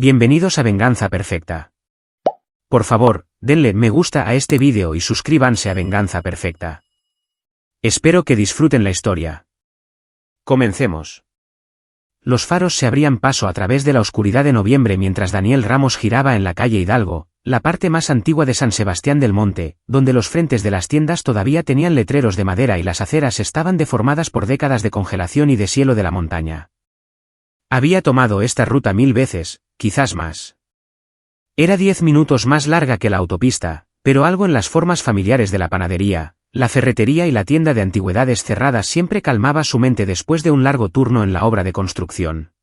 Bienvenidos a Venganza Perfecta. Por favor, denle me gusta a este vídeo y suscríbanse a Venganza Perfecta. Espero que disfruten la historia. Comencemos. Los faros se abrían paso a través de la oscuridad de noviembre mientras Daniel Ramos giraba en la calle Hidalgo, la parte más antigua de San Sebastián del Monte, donde los frentes de las tiendas todavía tenían letreros de madera y las aceras estaban deformadas por décadas de congelación y deshielo de la montaña. Había tomado esta ruta 1000 veces, quizás más. Era 10 minutos más larga que la autopista, pero algo en las formas familiares de la panadería, la ferretería y la tienda de antigüedades cerradas siempre calmaba su mente después de un largo turno en la obra de construcción.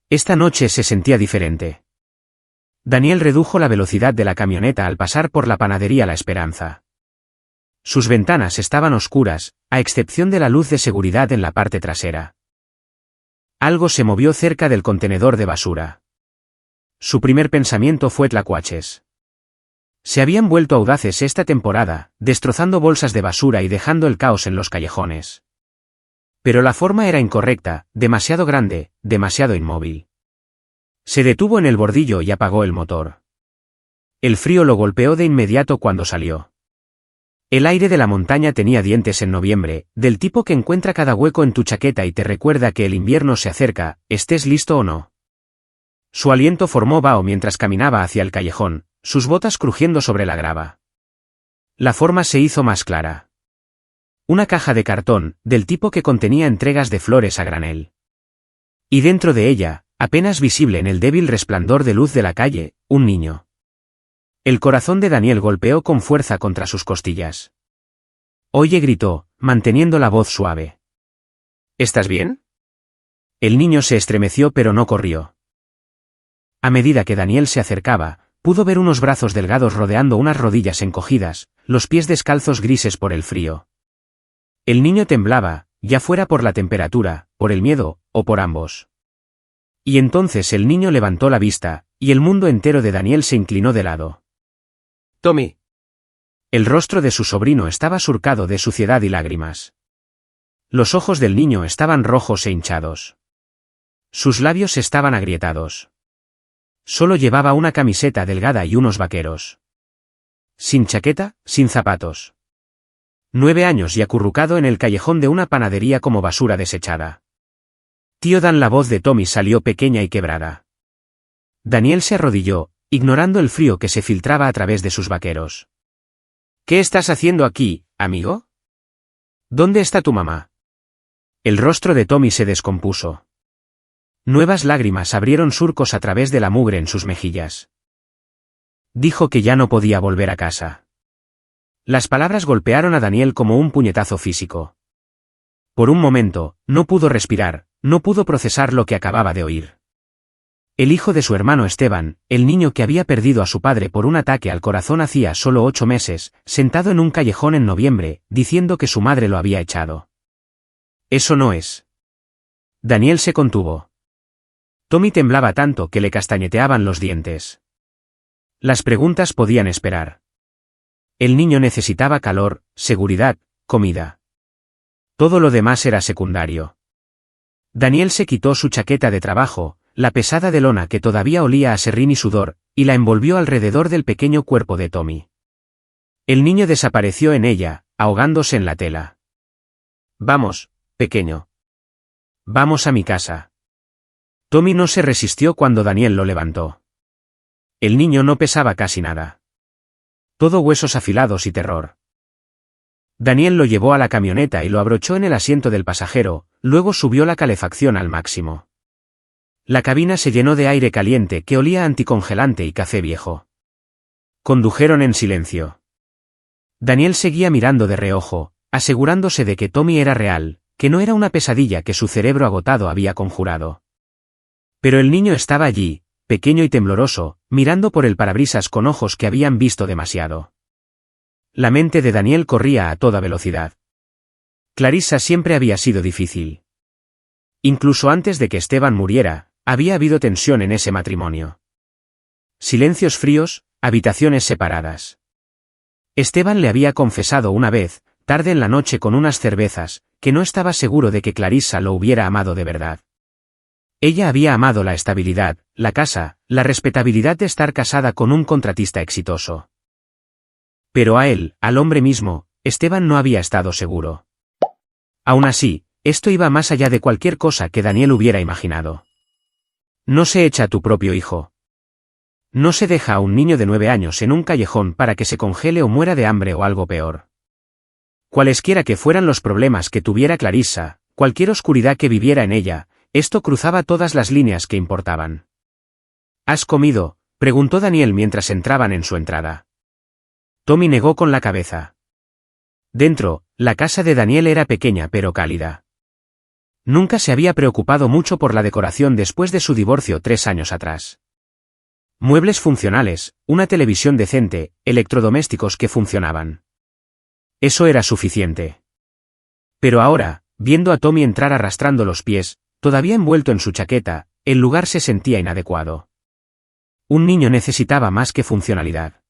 Esta noche se sentía diferente. Daniel redujo la velocidad de la camioneta al pasar por la panadería La Esperanza. Sus ventanas estaban oscuras, a excepción de la luz de seguridad en la parte trasera. Algo se movió cerca del contenedor de basura. Su primer pensamiento fue tlacuaches. Se habían vuelto audaces esta temporada, destrozando bolsas de basura y dejando el caos en los callejones. Pero la forma era incorrecta, demasiado grande, demasiado inmóvil. Se detuvo en el bordillo y apagó el motor. El frío lo golpeó de inmediato cuando salió. El aire de la montaña tenía dientes en noviembre, del tipo que encuentra cada hueco en tu chaqueta y te recuerda que el invierno se acerca, estés listo o no. Su aliento formó vaho mientras caminaba hacia el callejón, sus botas crujiendo sobre la grava. La forma se hizo más clara. Una caja de cartón, del tipo que contenía entregas de flores a granel. Y dentro de ella, apenas visible en el débil resplandor de luz de la calle, un niño. El corazón de Daniel golpeó con fuerza contra sus costillas. Oye, gritó, manteniendo la voz suave. ¿Estás bien? El niño se estremeció pero no corrió. A medida que Daniel se acercaba, pudo ver unos brazos delgados rodeando unas rodillas encogidas, los pies descalzos grises por el frío. El niño temblaba, ya fuera por la temperatura, por el miedo, o por ambos. Y entonces el niño levantó la vista, y el mundo entero de Daniel se inclinó de lado. Tommy. El rostro de su sobrino estaba surcado de suciedad y lágrimas. Los ojos del niño estaban rojos e hinchados. Sus labios estaban agrietados. Solo llevaba una camiseta delgada y unos vaqueros. Sin chaqueta, sin zapatos. 9 años y acurrucado en el callejón de una panadería como basura desechada. Tío Dan, la voz de Tommy salió pequeña y quebrada. Daniel se arrodilló, ignorando el frío que se filtraba a través de sus vaqueros. ¿Qué estás haciendo aquí, amigo? ¿Dónde está tu mamá? El rostro de Tommy se descompuso. Nuevas lágrimas abrieron surcos a través de la mugre en sus mejillas. Dijo que ya no podía volver a casa. Las palabras golpearon a Daniel como un puñetazo físico. Por un momento, no pudo respirar, no pudo procesar lo que acababa de oír. El hijo de su hermano Esteban, el niño que había perdido a su padre por un ataque al corazón hacía solo 8 meses, sentado en un callejón en noviembre, diciendo que su madre lo había echado. Eso no es. Daniel se contuvo. Tommy temblaba tanto que le castañeteaban los dientes. Las preguntas podían esperar. El niño necesitaba calor, seguridad, comida. Todo lo demás era secundario. Daniel se quitó su chaqueta de trabajo, la pesada de lona que todavía olía a serrín y sudor, y la envolvió alrededor del pequeño cuerpo de Tommy. El niño desapareció en ella, ahogándose en la tela. Vamos, pequeño. Vamos a mi casa. Tommy no se resistió cuando Daniel lo levantó. El niño no pesaba casi nada. Todo huesos afilados y terror. Daniel lo llevó a la camioneta y lo abrochó en el asiento del pasajero, luego subió la calefacción al máximo. La cabina se llenó de aire caliente que olía a anticongelante y café viejo. Condujeron en silencio. Daniel seguía mirando de reojo, asegurándose de que Tommy era real, que no era una pesadilla que su cerebro agotado había conjurado. Pero el niño estaba allí, pequeño y tembloroso, mirando por el parabrisas con ojos que habían visto demasiado. La mente de Daniel corría a toda velocidad. Clarissa siempre había sido difícil. Incluso antes de que Esteban muriera, había habido tensión en ese matrimonio. Silencios fríos, habitaciones separadas. Esteban le había confesado una vez, tarde en la noche con unas cervezas, que no estaba seguro de que Clarissa lo hubiera amado de verdad. Ella había amado la estabilidad, la casa, la respetabilidad de estar casada con un contratista exitoso. Pero a él, al hombre mismo, Esteban no había estado seguro. Aún así, esto iba más allá de cualquier cosa que Daniel hubiera imaginado. No se echa a tu propio hijo. No se deja a un niño de 9 años en un callejón para que se congele o muera de hambre o algo peor. Cualesquiera que fueran los problemas que tuviera Clarissa, cualquier oscuridad que viviera en ella, esto cruzaba todas las líneas que importaban. ¿Has comido?, preguntó Daniel mientras entraban en su entrada. Tommy negó con la cabeza. Dentro, la casa de Daniel era pequeña pero cálida. Nunca se había preocupado mucho por la decoración después de su divorcio 3 años atrás. Muebles funcionales, una televisión decente, electrodomésticos que funcionaban. Eso era suficiente. Pero ahora, viendo a Tommy entrar arrastrando los pies, todavía envuelto en su chaqueta, el lugar se sentía inadecuado. Un niño necesitaba más que funcionalidad.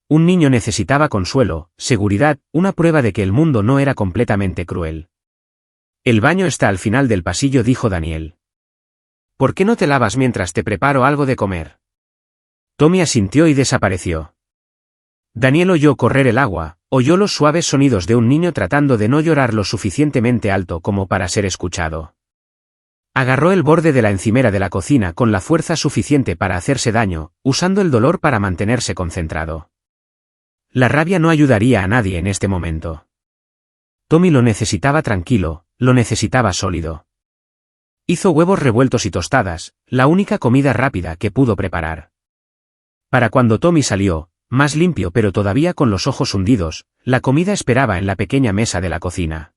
Un niño necesitaba consuelo, seguridad, una prueba de que el mundo no era completamente cruel. El baño está al final del pasillo, dijo Daniel. ¿Por qué no te lavas mientras te preparo algo de comer? Tommy asintió y desapareció. Daniel oyó correr el agua, oyó los suaves sonidos de un niño tratando de no llorar lo suficientemente alto como para ser escuchado. Agarró el borde de la encimera de la cocina con la fuerza suficiente para hacerse daño, usando el dolor para mantenerse concentrado. La rabia no ayudaría a nadie en este momento. Tommy lo necesitaba tranquilo, lo necesitaba sólido. Hizo huevos revueltos y tostadas, la única comida rápida que pudo preparar. Para cuando Tommy salió, más limpio pero todavía con los ojos hundidos, la comida esperaba en la pequeña mesa de la cocina.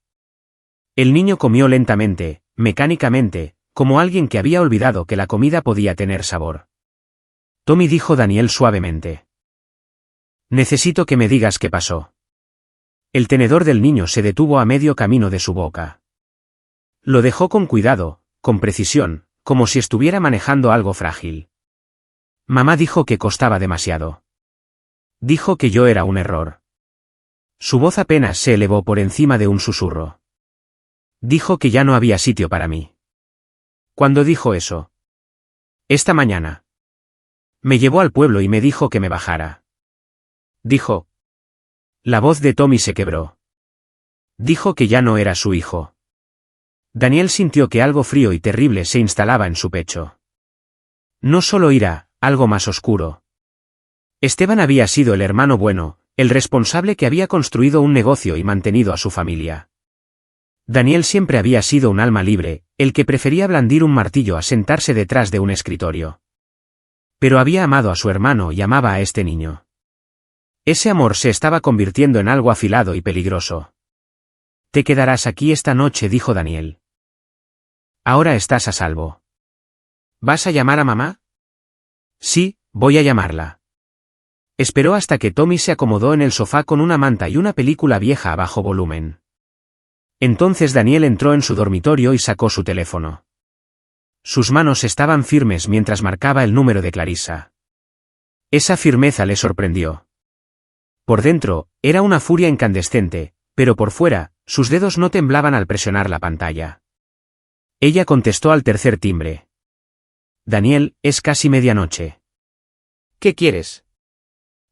El niño comió lentamente, mecánicamente, como alguien que había olvidado que la comida podía tener sabor. Tommy, dijo Daniel suavemente. Necesito que me digas qué pasó. El tenedor del niño se detuvo a medio camino de su boca. Lo dejó con cuidado, con precisión, como si estuviera manejando algo frágil. Mamá dijo que costaba demasiado. Dijo que yo era un error. Su voz apenas se elevó por encima de un susurro. Dijo que ya no había sitio para mí. ¿Cuándo dijo eso? Esta mañana. Me llevó al pueblo y me dijo que me bajara. Dijo. La voz de Tommy se quebró. Dijo que ya no era su hijo. Daniel sintió que algo frío y terrible se instalaba en su pecho. No solo ira, algo más oscuro. Esteban había sido el hermano bueno, el responsable que había construido un negocio y mantenido a su familia. Daniel siempre había sido un alma libre, el que prefería blandir un martillo a sentarse detrás de un escritorio. Pero había amado a su hermano y amaba a este niño. Ese amor se estaba convirtiendo en algo afilado y peligroso. Te quedarás aquí esta noche, dijo Daniel. Ahora estás a salvo. ¿Vas a llamar a mamá? Sí, voy a llamarla. Esperó hasta que Tommy se acomodó en el sofá con una manta y una película vieja a bajo volumen. Entonces Daniel entró en su dormitorio y sacó su teléfono. Sus manos estaban firmes mientras marcaba el número de Clarissa. Esa firmeza le sorprendió. Por dentro, era una furia incandescente, pero por fuera, sus dedos no temblaban al presionar la pantalla. Ella contestó al tercer timbre. Daniel, es casi medianoche. ¿Qué quieres?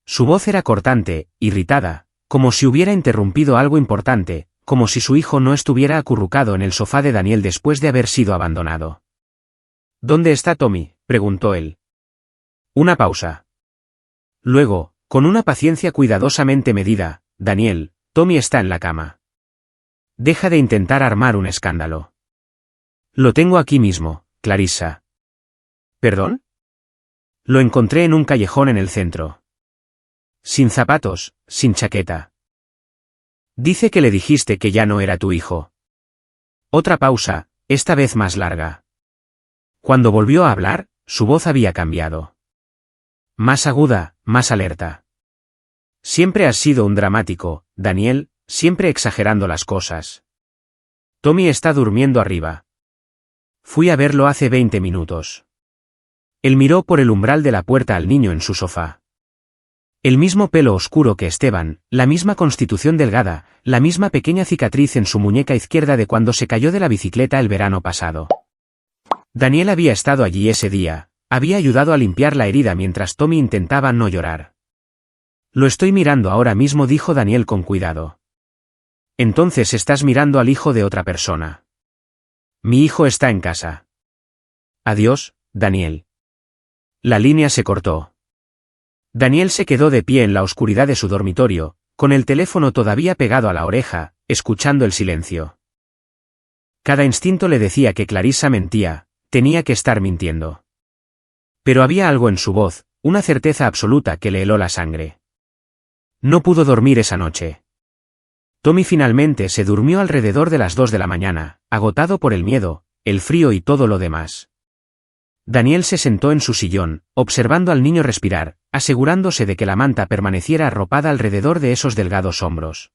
Su voz era cortante, irritada, como si hubiera interrumpido algo importante, como si su hijo no estuviera acurrucado en el sofá de Daniel después de haber sido abandonado. ¿Dónde está Tommy?, preguntó él. Una pausa. Luego, con una paciencia cuidadosamente medida, Daniel, Tommy está en la cama. Deja de intentar armar un escándalo. Lo tengo aquí mismo, Clarissa. ¿Perdón? Lo encontré en un callejón en el centro. Sin zapatos, sin chaqueta. Dice que le dijiste que ya no era tu hijo. Otra pausa, esta vez más larga. Cuando volvió a hablar, su voz había cambiado. Más aguda, más alerta. Siempre has sido un dramático, Daniel, siempre exagerando las cosas. Tommy está durmiendo arriba. Fui a verlo hace 20 minutos. Él miró por el umbral de la puerta al niño en su sofá. El mismo pelo oscuro que Esteban, la misma constitución delgada, la misma pequeña cicatriz en su muñeca izquierda de cuando se cayó de la bicicleta el verano pasado. Daniel había estado allí ese día, había ayudado a limpiar la herida mientras Tommy intentaba no llorar. Lo estoy mirando ahora mismo, dijo Daniel con cuidado. Entonces estás mirando al hijo de otra persona. Mi hijo está en casa. Adiós, Daniel. La línea se cortó. Daniel se quedó de pie en la oscuridad de su dormitorio, con el teléfono todavía pegado a la oreja, escuchando el silencio. Cada instinto le decía que Clarissa mentía, tenía que estar mintiendo. Pero había algo en su voz, una certeza absoluta que le heló la sangre. No pudo dormir esa noche. Tommy finalmente se durmió alrededor de las 2 de la mañana, agotado por el miedo, el frío y todo lo demás. Daniel se sentó en su sillón, observando al niño respirar, asegurándose de que la manta permaneciera arropada alrededor de esos delgados hombros.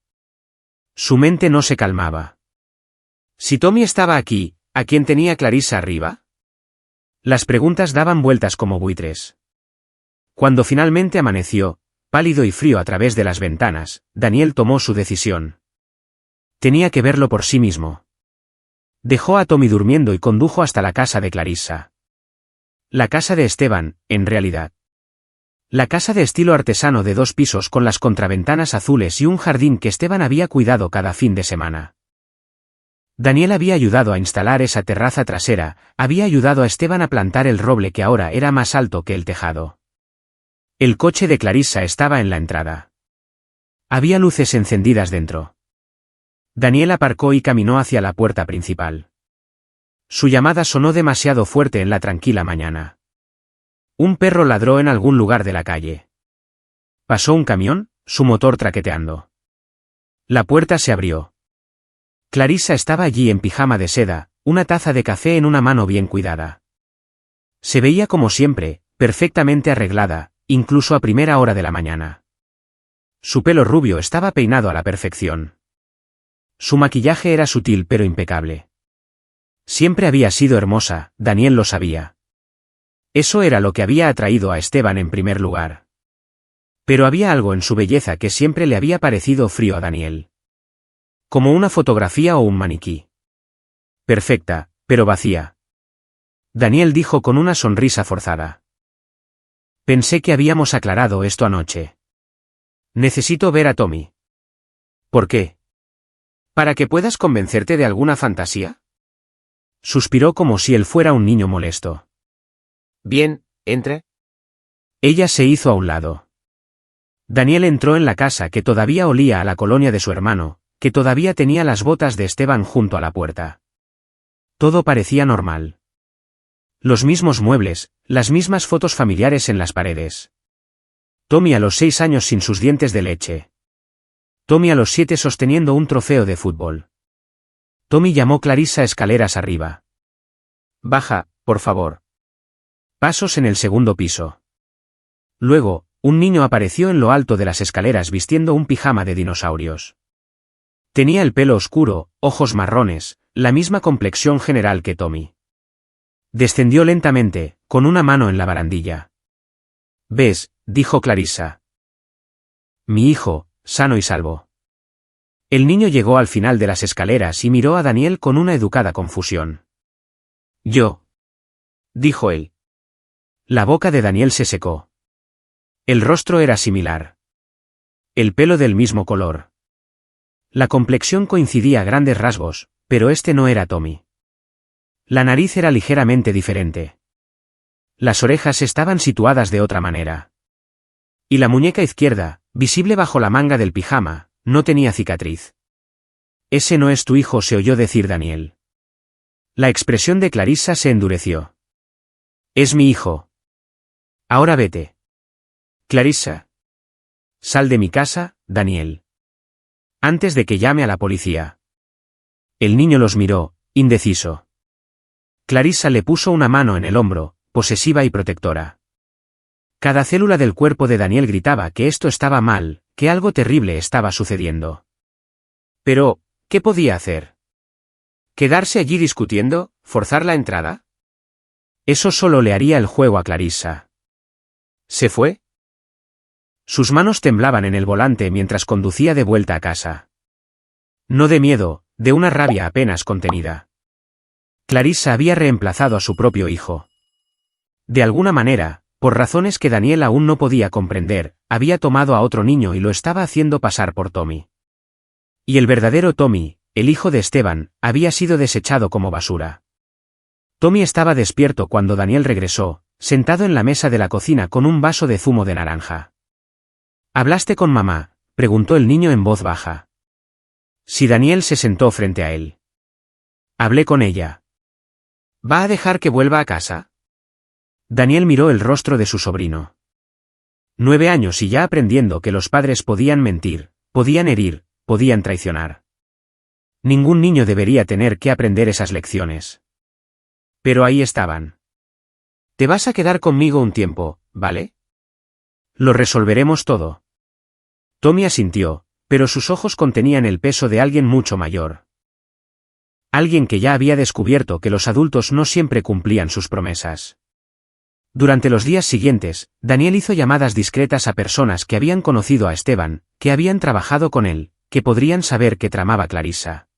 Su mente no se calmaba. Si Tommy estaba aquí, ¿a quién tenía Clarissa arriba? Las preguntas daban vueltas como buitres. Cuando finalmente amaneció, pálido y frío a través de las ventanas, Daniel tomó su decisión. Tenía que verlo por sí mismo. Dejó a Tommy durmiendo y condujo hasta la casa de Clarissa. La casa de Esteban, en realidad. La casa de estilo artesano de 2 pisos con las contraventanas azules y un jardín que Esteban había cuidado cada fin de semana. Daniel había ayudado a instalar esa terraza trasera, había ayudado a Esteban a plantar el roble que ahora era más alto que el tejado. El coche de Clarissa estaba en la entrada. Había luces encendidas dentro. Daniel aparcó y caminó hacia la puerta principal. Su llamada sonó demasiado fuerte en la tranquila mañana. Un perro ladró en algún lugar de la calle. Pasó un camión, su motor traqueteando. La puerta se abrió. Clarissa estaba allí en pijama de seda, una taza de café en una mano bien cuidada. Se veía como siempre, perfectamente arreglada, incluso a primera hora de la mañana. Su pelo rubio estaba peinado a la perfección. Su maquillaje era sutil pero impecable. Siempre había sido hermosa, Daniel lo sabía. Eso era lo que había atraído a Esteban en primer lugar. Pero había algo en su belleza que siempre le había parecido frío a Daniel. Como una fotografía o un maniquí. Perfecta, pero vacía. Daniel dijo con una sonrisa forzada. Pensé que habíamos aclarado esto anoche. Necesito ver a Tommy. ¿Por qué? ¿Para que puedas convencerte de alguna fantasía? Suspiró como si él fuera un niño molesto. Bien, entre. Ella se hizo a un lado. Daniel entró en la casa que todavía olía a la colonia de su hermano, que todavía tenía las botas de Esteban junto a la puerta. Todo parecía normal. Los mismos muebles, las mismas fotos familiares en las paredes. Tommy a los 6 años sin sus dientes de leche. Tommy a los 7 sosteniendo un trofeo de fútbol. Tommy llamó Clarissa escaleras arriba. Baja, por favor. Pasos en el segundo piso. Luego, un niño apareció en lo alto de las escaleras vistiendo un pijama de dinosaurios. Tenía el pelo oscuro, ojos marrones, la misma complexión general que Tommy. Descendió lentamente, con una mano en la barandilla. «¿Ves?», dijo Clarissa. «Mi hijo, sano y salvo». El niño llegó al final de las escaleras y miró a Daniel con una educada confusión. «Yo», dijo él. La boca de Daniel se secó. El rostro era similar. El pelo del mismo color. La complexión coincidía a grandes rasgos, pero este no era Tommy. La nariz era ligeramente diferente. Las orejas estaban situadas de otra manera. Y la muñeca izquierda, visible bajo la manga del pijama, no tenía cicatriz. «Ese no es tu hijo», se oyó decir Daniel. La expresión de Clarissa se endureció. «Es mi hijo. Ahora vete». «Clarissa. Sal de mi casa, Daniel. Antes de que llame a la policía». El niño los miró, indeciso. Clarissa le puso una mano en el hombro, posesiva y protectora. Cada célula del cuerpo de Daniel gritaba que esto estaba mal, que algo terrible estaba sucediendo. Pero, ¿qué podía hacer? ¿Quedarse allí discutiendo, forzar la entrada? Eso solo le haría el juego a Clarissa. ¿Se fue? Sus manos temblaban en el volante mientras conducía de vuelta a casa. No de miedo, de una rabia apenas contenida. Clarissa había reemplazado a su propio hijo. De alguna manera, por razones que Daniel aún no podía comprender, había tomado a otro niño y lo estaba haciendo pasar por Tommy. Y el verdadero Tommy, el hijo de Esteban, había sido desechado como basura. Tommy estaba despierto cuando Daniel regresó, sentado en la mesa de la cocina con un vaso de zumo de naranja. ¿Hablaste con mamá?, preguntó el niño en voz baja. Sí, Daniel se sentó frente a él. Hablé con ella. ¿Va a dejar que vuelva a casa? Daniel miró el rostro de su sobrino. 9 años y ya aprendiendo que los padres podían mentir, podían herir, podían traicionar. Ningún niño debería tener que aprender esas lecciones. Pero ahí estaban. Te vas a quedar conmigo un tiempo, ¿vale? Lo resolveremos todo. Tommy asintió, pero sus ojos contenían el peso de alguien mucho mayor. Alguien que ya había descubierto que los adultos no siempre cumplían sus promesas. Durante los días siguientes, Daniel hizo llamadas discretas a personas que habían conocido a Esteban, que habían trabajado con él, que podrían saber que tramaba Clarissa.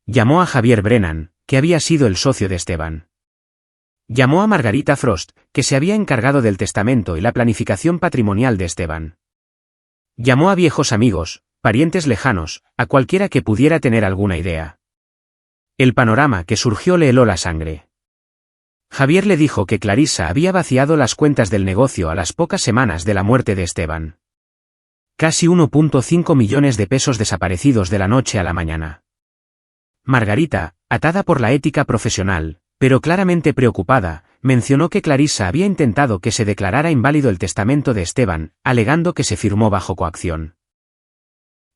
Llamó a Javier Brennan, que había sido el socio de Esteban. Llamó a Margarita Frost, que se había encargado del testamento y la planificación patrimonial de Esteban. Llamó a viejos amigos, parientes lejanos, a cualquiera que pudiera tener alguna idea. El panorama que surgió le heló la sangre. Javier le dijo que Clarissa había vaciado las cuentas del negocio a las pocas semanas de la muerte de Esteban. Casi 1,5 millones de pesos desaparecidos de la noche a la mañana. Margarita, atada por la ética profesional, pero claramente preocupada, mencionó que Clarissa había intentado que se declarara inválido el testamento de Esteban, alegando que se firmó bajo coacción.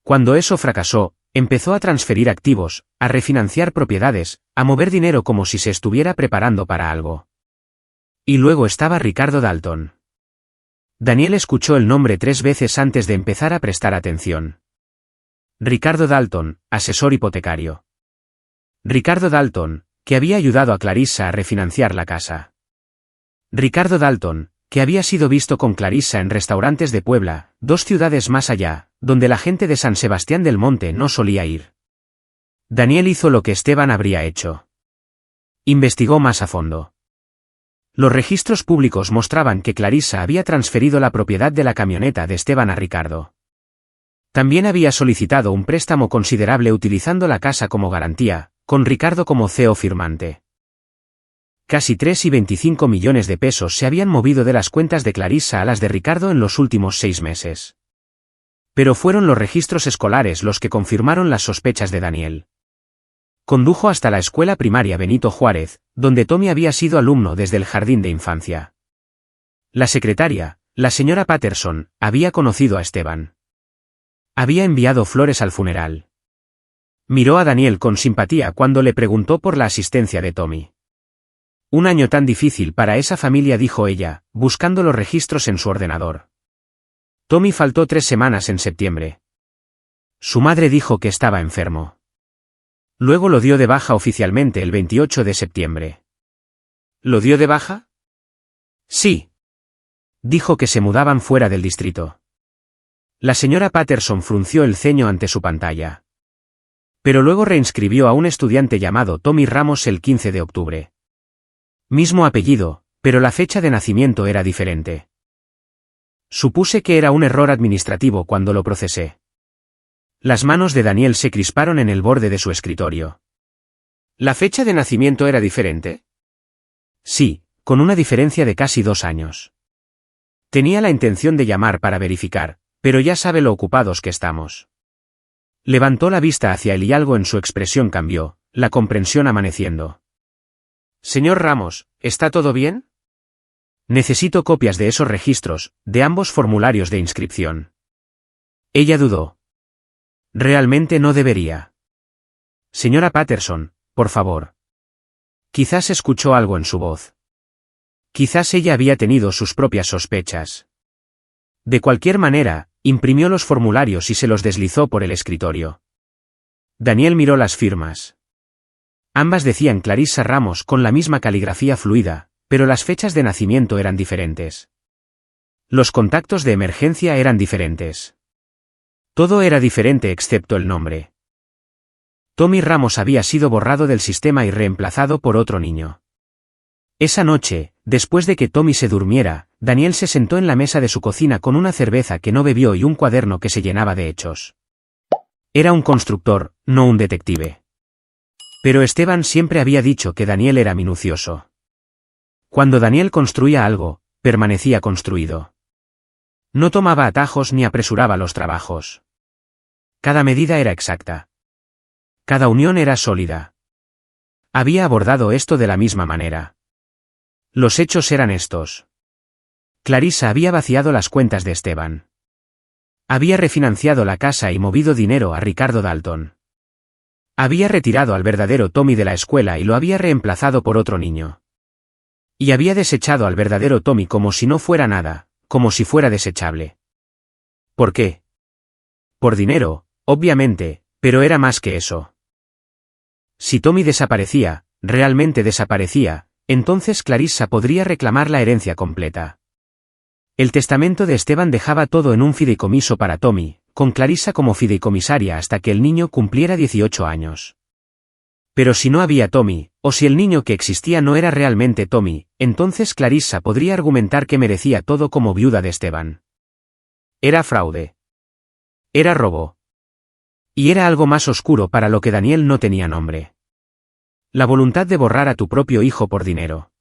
Cuando eso fracasó, empezó a transferir activos, a refinanciar propiedades, a mover dinero como si se estuviera preparando para algo. Y luego estaba Ricardo Dalton. Daniel escuchó el nombre 3 veces antes de empezar a prestar atención. Ricardo Dalton, asesor hipotecario. Ricardo Dalton, que había ayudado a Clarissa a refinanciar la casa. Ricardo Dalton, que había sido visto con Clarissa en restaurantes de Puebla, 2 ciudades más allá, donde la gente de San Sebastián del Monte no solía ir. Daniel hizo lo que Esteban habría hecho. Investigó más a fondo. Los registros públicos mostraban que Clarissa había transferido la propiedad de la camioneta de Esteban a Ricardo. También había solicitado un préstamo considerable utilizando la casa como garantía, con Ricardo como CEO firmante. Casi 3,25 millones de pesos se habían movido de las cuentas de Clarissa a las de Ricardo en los últimos 6 meses. Pero fueron los registros escolares los que confirmaron las sospechas de Daniel. Condujo hasta la escuela primaria Benito Juárez, donde Tommy había sido alumno desde el jardín de infancia. La secretaria, la señora Patterson, había conocido a Esteban. Había enviado flores al funeral. Miró a Daniel con simpatía cuando le preguntó por la asistencia de Tommy. Un año tan difícil para esa familia, dijo ella, buscando los registros en su ordenador. Tommy faltó 3 semanas en septiembre. Su madre dijo que estaba enfermo. Luego lo dio de baja oficialmente el 28 de septiembre. ¿Lo dio de baja? Sí. Dijo que se mudaban fuera del distrito. La señora Patterson frunció el ceño ante su pantalla. Pero luego reinscribió a un estudiante llamado Tommy Ramos el 15 de octubre. Mismo apellido, pero la fecha de nacimiento era diferente. Supuse que era un error administrativo cuando lo procesé. Las manos de Daniel se crisparon en el borde de su escritorio. ¿La fecha de nacimiento era diferente? Sí, con una diferencia de casi 2 años. Tenía la intención de llamar para verificar, pero ya sabe lo ocupados que estamos. Levantó la vista hacia él y algo en su expresión cambió, la comprensión amaneciendo. Señor Ramos, ¿está todo bien? Necesito copias de esos registros, de ambos formularios de inscripción. Ella dudó. Realmente no debería. Señora Patterson, por favor. Quizás escuchó algo en su voz. Quizás ella había tenido sus propias sospechas. De cualquier manera, imprimió los formularios y se los deslizó por el escritorio. Daniel miró las firmas. Ambas decían Clarissa Ramos con la misma caligrafía fluida, pero las fechas de nacimiento eran diferentes. Los contactos de emergencia eran diferentes. Todo era diferente excepto el nombre. Tommy Ramos había sido borrado del sistema y reemplazado por otro niño. Esa noche, después de que Tommy se durmiera, Daniel se sentó en la mesa de su cocina con una cerveza que no bebió y un cuaderno que se llenaba de hechos. Era un constructor, no un detective. Pero Esteban siempre había dicho que Daniel era minucioso. Cuando Daniel construía algo, permanecía construido. No tomaba atajos ni apresuraba los trabajos. Cada medida era exacta. Cada unión era sólida. Había abordado esto de la misma manera. Los hechos eran estos. Clarissa había vaciado las cuentas de Esteban. Había refinanciado la casa y movido dinero a Ricardo Dalton. Había retirado al verdadero Tommy de la escuela y lo había reemplazado por otro niño. Y había desechado al verdadero Tommy como si no fuera nada, como si fuera desechable. ¿Por qué? Por dinero, obviamente, pero era más que eso. Si Tommy desaparecía, realmente desaparecía, entonces Clarissa podría reclamar la herencia completa. El testamento de Esteban dejaba todo en un fideicomiso para Tommy, con Clarissa como fideicomisaria hasta que el niño cumpliera 18 años. Pero si no había Tommy, o si el niño que existía no era realmente Tommy, entonces Clarissa podría argumentar que merecía todo como viuda de Esteban. Era fraude. Era robo. Y era algo más oscuro para lo que Daniel no tenía nombre. La voluntad de borrar a tu propio hijo por dinero.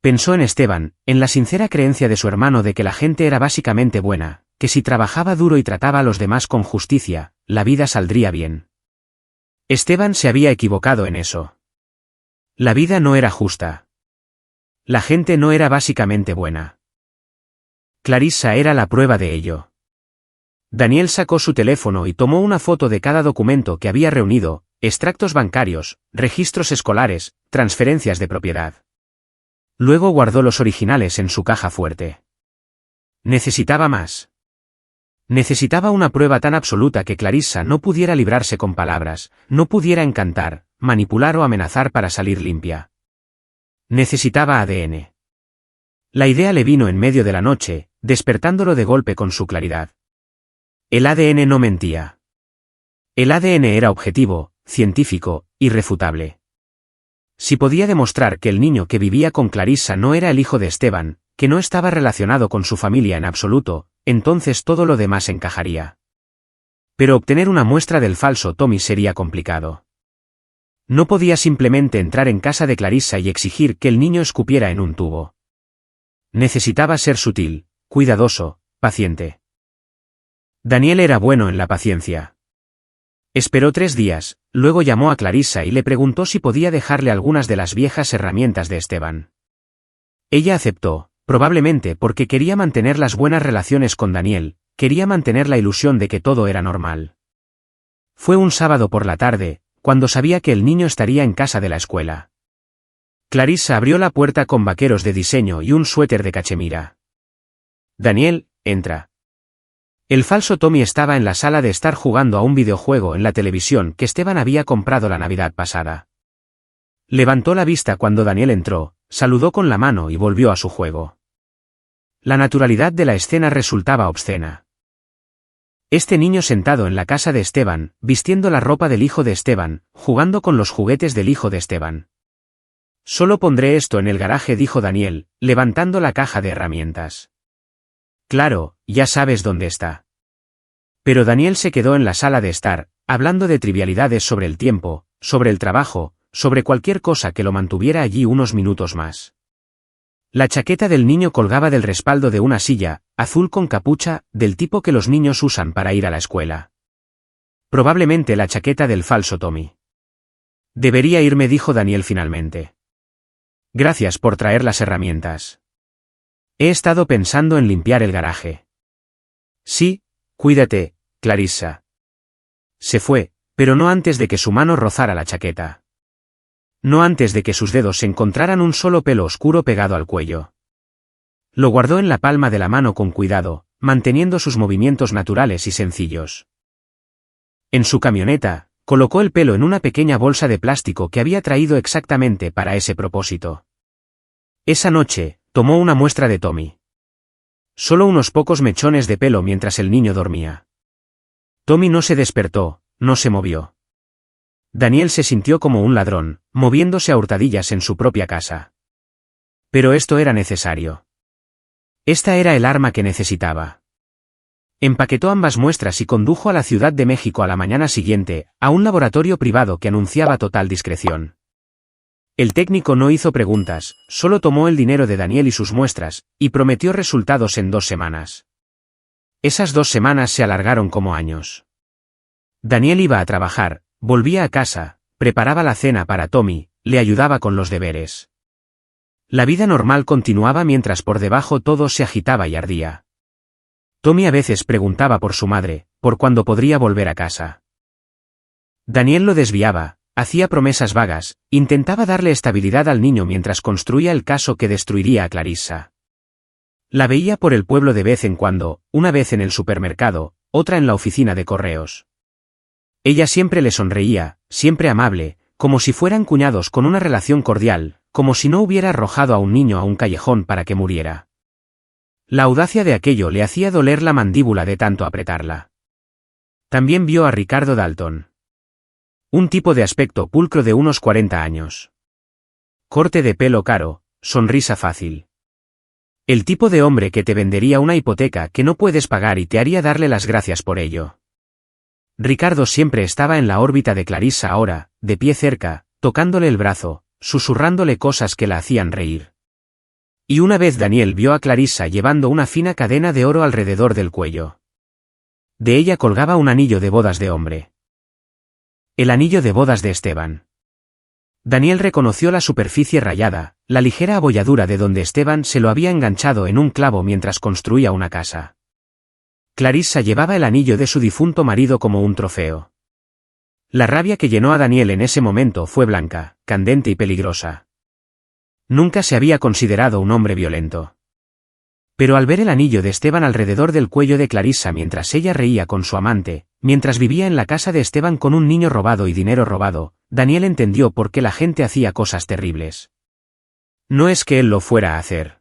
Pensó en Esteban, en la sincera creencia de su hermano de que la gente era básicamente buena, que si trabajaba duro y trataba a los demás con justicia, la vida saldría bien. Esteban se había equivocado en eso. La vida no era justa. La gente no era básicamente buena. Clarissa era la prueba de ello. Daniel sacó su teléfono y tomó una foto de cada documento que había reunido, extractos bancarios, registros escolares, transferencias de propiedad. Luego guardó los originales en su caja fuerte. Necesitaba más. Necesitaba una prueba tan absoluta que Clarissa no pudiera librarse con palabras, no pudiera encantar, manipular o amenazar para salir limpia. Necesitaba ADN. La idea le vino en medio de la noche, despertándolo de golpe con su claridad. El ADN no mentía. El ADN era objetivo, científico, irrefutable. Si podía demostrar que el niño que vivía con Clarissa no era el hijo de Esteban, que no estaba relacionado con su familia en absoluto, entonces todo lo demás encajaría. Pero obtener una muestra del falso Tommy sería complicado. No podía simplemente entrar en casa de Clarissa y exigir que el niño escupiera en un tubo. Necesitaba ser sutil, cuidadoso, paciente. Daniel era bueno en la paciencia. Esperó 3 días, luego llamó a Clarissa y le preguntó si podía dejarle algunas de las viejas herramientas de Esteban. Ella aceptó, probablemente porque quería mantener las buenas relaciones con Daniel, quería mantener la ilusión de que todo era normal. Fue un sábado por la tarde, cuando sabía que el niño estaría en casa de la escuela. Clarissa abrió la puerta con vaqueros de diseño y un suéter de cachemira. Daniel, entra. El falso Tommy estaba en la sala de estar jugando a un videojuego en la televisión que Esteban había comprado la Navidad pasada. Levantó la vista cuando Daniel entró, saludó con la mano y volvió a su juego. La naturalidad de la escena resultaba obscena. Este niño sentado en la casa de Esteban, vistiendo la ropa del hijo de Esteban, jugando con los juguetes del hijo de Esteban. Solo pondré esto en el garaje, dijo Daniel, levantando la caja de herramientas. Claro, ya sabes dónde está. Pero Daniel se quedó en la sala de estar, hablando de trivialidades sobre el tiempo, sobre el trabajo, sobre cualquier cosa que lo mantuviera allí unos minutos más. La chaqueta del niño colgaba del respaldo de una silla, azul con capucha, del tipo que los niños usan para ir a la escuela. Probablemente la chaqueta del falso Tommy. Debería irme, dijo Daniel finalmente. Gracias por traer las herramientas. He estado pensando en limpiar el garaje. Sí, cuídate, Clarissa. Se fue, pero no antes de que su mano rozara la chaqueta. No antes de que sus dedos encontraran un solo pelo oscuro pegado al cuello. Lo guardó en la palma de la mano con cuidado, manteniendo sus movimientos naturales y sencillos. En su camioneta, colocó el pelo en una pequeña bolsa de plástico que había traído exactamente para ese propósito. Esa noche, tomó una muestra de Tommy. Solo unos pocos mechones de pelo mientras el niño dormía. Tommy no se despertó, no se movió. Daniel se sintió como un ladrón, moviéndose a hurtadillas en su propia casa. Pero esto era necesario. Esta era el arma que necesitaba. Empaquetó ambas muestras y condujo a la Ciudad de México a la mañana siguiente, a un laboratorio privado que anunciaba total discreción. El técnico no hizo preguntas, solo tomó el dinero de Daniel y sus muestras, y prometió resultados en 2 semanas. Esas 2 semanas se alargaron como años. Daniel iba a trabajar, volvía a casa, preparaba la cena para Tommy, le ayudaba con los deberes. La vida normal continuaba mientras por debajo todo se agitaba y ardía. Tommy a veces preguntaba por su madre, por cuándo podría volver a casa. Daniel lo desviaba, hacía promesas vagas, intentaba darle estabilidad al niño mientras construía el caso que destruiría a Clarissa. La veía por el pueblo de vez en cuando, una vez en el supermercado, otra en la oficina de correos. Ella siempre le sonreía, siempre amable, como si fueran cuñados con una relación cordial, como si no hubiera arrojado a un niño a un callejón para que muriera. La audacia de aquello le hacía doler la mandíbula de tanto apretarla. También vio a Ricardo Dalton. Un tipo de aspecto pulcro de unos 40 años. Corte de pelo caro, sonrisa fácil. El tipo de hombre que te vendería una hipoteca que no puedes pagar y te haría darle las gracias por ello. Ricardo siempre estaba en la órbita de Clarissa ahora, de pie cerca, tocándole el brazo, susurrándole cosas que la hacían reír. Y una vez Daniel vio a Clarissa llevando una fina cadena de oro alrededor del cuello. De ella colgaba un anillo de bodas de hombre. El anillo de bodas de Esteban. Daniel reconoció la superficie rayada, la ligera abolladura de donde Esteban se lo había enganchado en un clavo mientras construía una casa. Clarissa llevaba el anillo de su difunto marido como un trofeo. La rabia que llenó a Daniel en ese momento fue blanca, candente y peligrosa. Nunca se había considerado un hombre violento. Pero al ver el anillo de Esteban alrededor del cuello de Clarissa mientras ella reía con su amante, mientras vivía en la casa de Esteban con un niño robado y dinero robado, Daniel entendió por qué la gente hacía cosas terribles. No es que él lo fuera a hacer.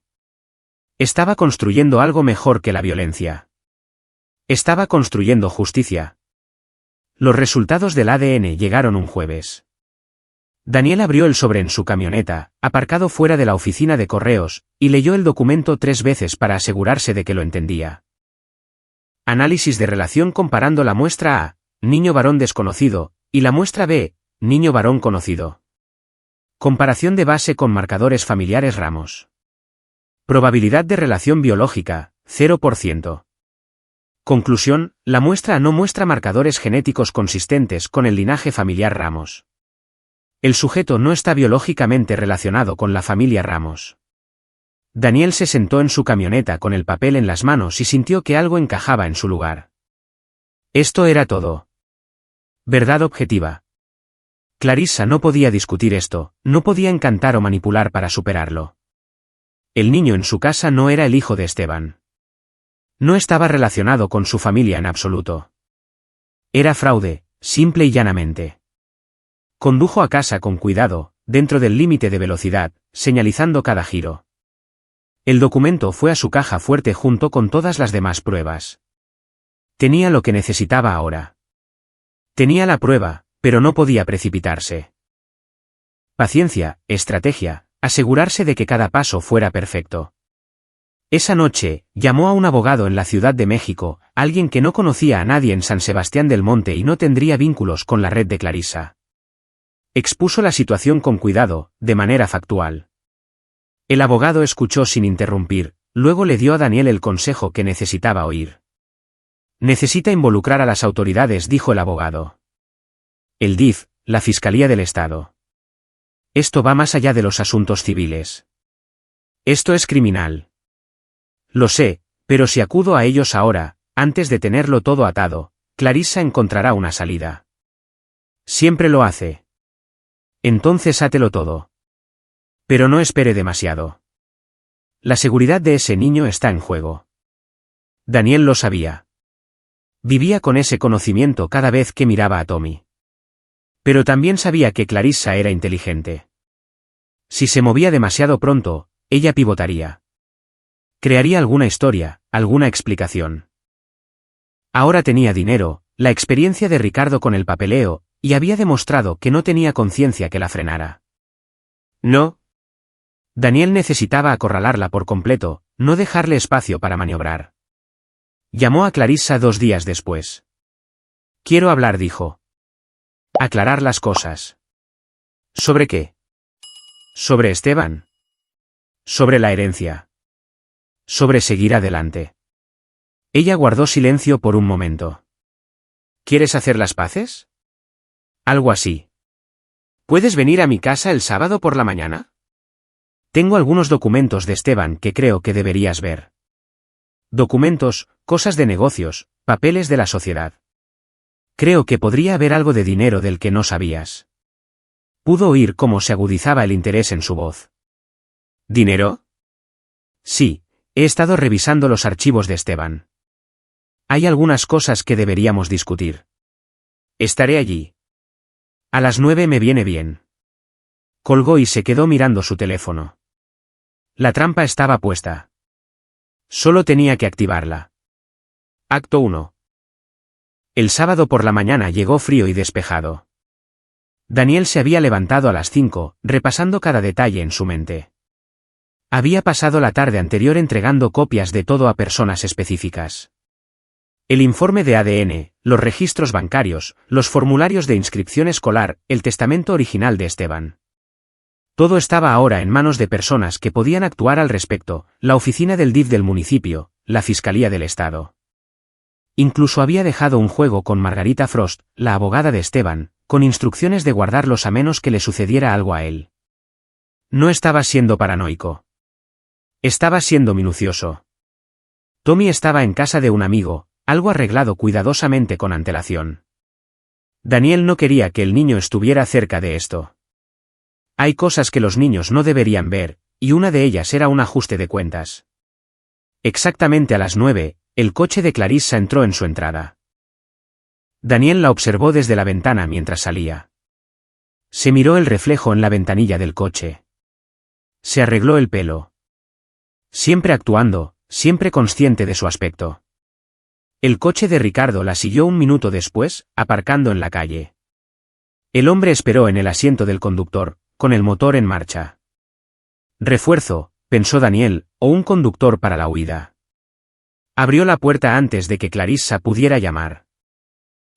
Estaba construyendo algo mejor que la violencia. Estaba construyendo justicia. Los resultados del ADN llegaron un jueves. Daniel abrió el sobre en su camioneta, aparcado fuera de la oficina de correos, y leyó el documento 3 veces para asegurarse de que lo entendía. Análisis de relación comparando la muestra A, niño varón desconocido, y la muestra B, niño varón conocido. Comparación de base con marcadores familiares Ramos. Probabilidad de relación biológica, 0%. Conclusión, la muestra A no muestra marcadores genéticos consistentes con el linaje familiar Ramos. El sujeto no está biológicamente relacionado con la familia Ramos. Daniel se sentó en su camioneta con el papel en las manos y sintió que algo encajaba en su lugar. Esto era todo. Verdad objetiva. Clarissa no podía discutir esto, no podía encantar o manipular para superarlo. El niño en su casa no era el hijo de Esteban. No estaba relacionado con su familia en absoluto. Era fraude, simple y llanamente. Condujo a casa con cuidado, dentro del límite de velocidad, señalizando cada giro. El documento fue a su caja fuerte junto con todas las demás pruebas. Tenía lo que necesitaba ahora. Tenía la prueba, pero no podía precipitarse. Paciencia, estrategia, asegurarse de que cada paso fuera perfecto. Esa noche, llamó a un abogado en la Ciudad de México, alguien que no conocía a nadie en San Sebastián del Monte y no tendría vínculos con la red de Clarissa. Expuso la situación con cuidado, de manera factual. El abogado escuchó sin interrumpir, luego le dio a Daniel el consejo que necesitaba oír. Necesita involucrar a las autoridades, dijo el abogado. El DIF, la Fiscalía del Estado. Esto va más allá de los asuntos civiles. Esto es criminal. Lo sé, pero si acudo a ellos ahora, antes de tenerlo todo atado, Clarissa encontrará una salida. Siempre lo hace. Entonces átelo todo. Pero no espere demasiado. La seguridad de ese niño está en juego. Daniel lo sabía. Vivía con ese conocimiento cada vez que miraba a Tommy. Pero también sabía que Clarissa era inteligente. Si se movía demasiado pronto, ella pivotaría. Crearía alguna historia, alguna explicación. Ahora tenía dinero, la experiencia de Ricardo con el papeleo, y había demostrado que no tenía conciencia que la frenara. No. Daniel necesitaba acorralarla por completo, no dejarle espacio para maniobrar. Llamó a Clarissa 2 días después. Quiero hablar, dijo. Aclarar las cosas. ¿Sobre qué? Sobre Esteban. Sobre la herencia. Sobre seguir adelante. Ella guardó silencio por un momento. ¿Quieres hacer las paces? Algo así. ¿Puedes venir a mi casa el sábado por la mañana? Tengo algunos documentos de Esteban que creo que deberías ver. Documentos, cosas de negocios, papeles de la sociedad. Creo que podría haber algo de dinero del que no sabías. Pudo oír cómo se agudizaba el interés en su voz. ¿Dinero? Sí, he estado revisando los archivos de Esteban. Hay algunas cosas que deberíamos discutir. Estaré allí. A las 9 me viene bien. Colgó y se quedó mirando su teléfono. La trampa estaba puesta. Solo tenía que activarla. Acto 1. El sábado por la mañana llegó frío y despejado. Daniel se había levantado a las 5, repasando cada detalle en su mente. Había pasado la tarde anterior entregando copias de todo a personas específicas. El informe de ADN, los registros bancarios, los formularios de inscripción escolar, el testamento original de Esteban. Todo estaba ahora en manos de personas que podían actuar al respecto, la oficina del DIF del municipio, la Fiscalía del Estado. Incluso había dejado un juego con Margarita Frost, la abogada de Esteban, con instrucciones de guardarlos a menos que le sucediera algo a él. No estaba siendo paranoico. Estaba siendo minucioso. Tommy estaba en casa de un amigo, algo arreglado cuidadosamente con antelación. Daniel no quería que el niño estuviera cerca de esto. Hay cosas que los niños no deberían ver, y una de ellas era un ajuste de cuentas. Exactamente a las 9, el coche de Clarissa entró en su entrada. Daniel la observó desde la ventana mientras salía. Se miró el reflejo en la ventanilla del coche. Se arregló el pelo. Siempre actuando, siempre consciente de su aspecto. El coche de Ricardo la siguió un minuto después, aparcando en la calle. El hombre esperó en el asiento del conductor, con el motor en marcha. Refuerzo, pensó Daniel, o un conductor para la huida. Abrió la puerta antes de que Clarissa pudiera llamar.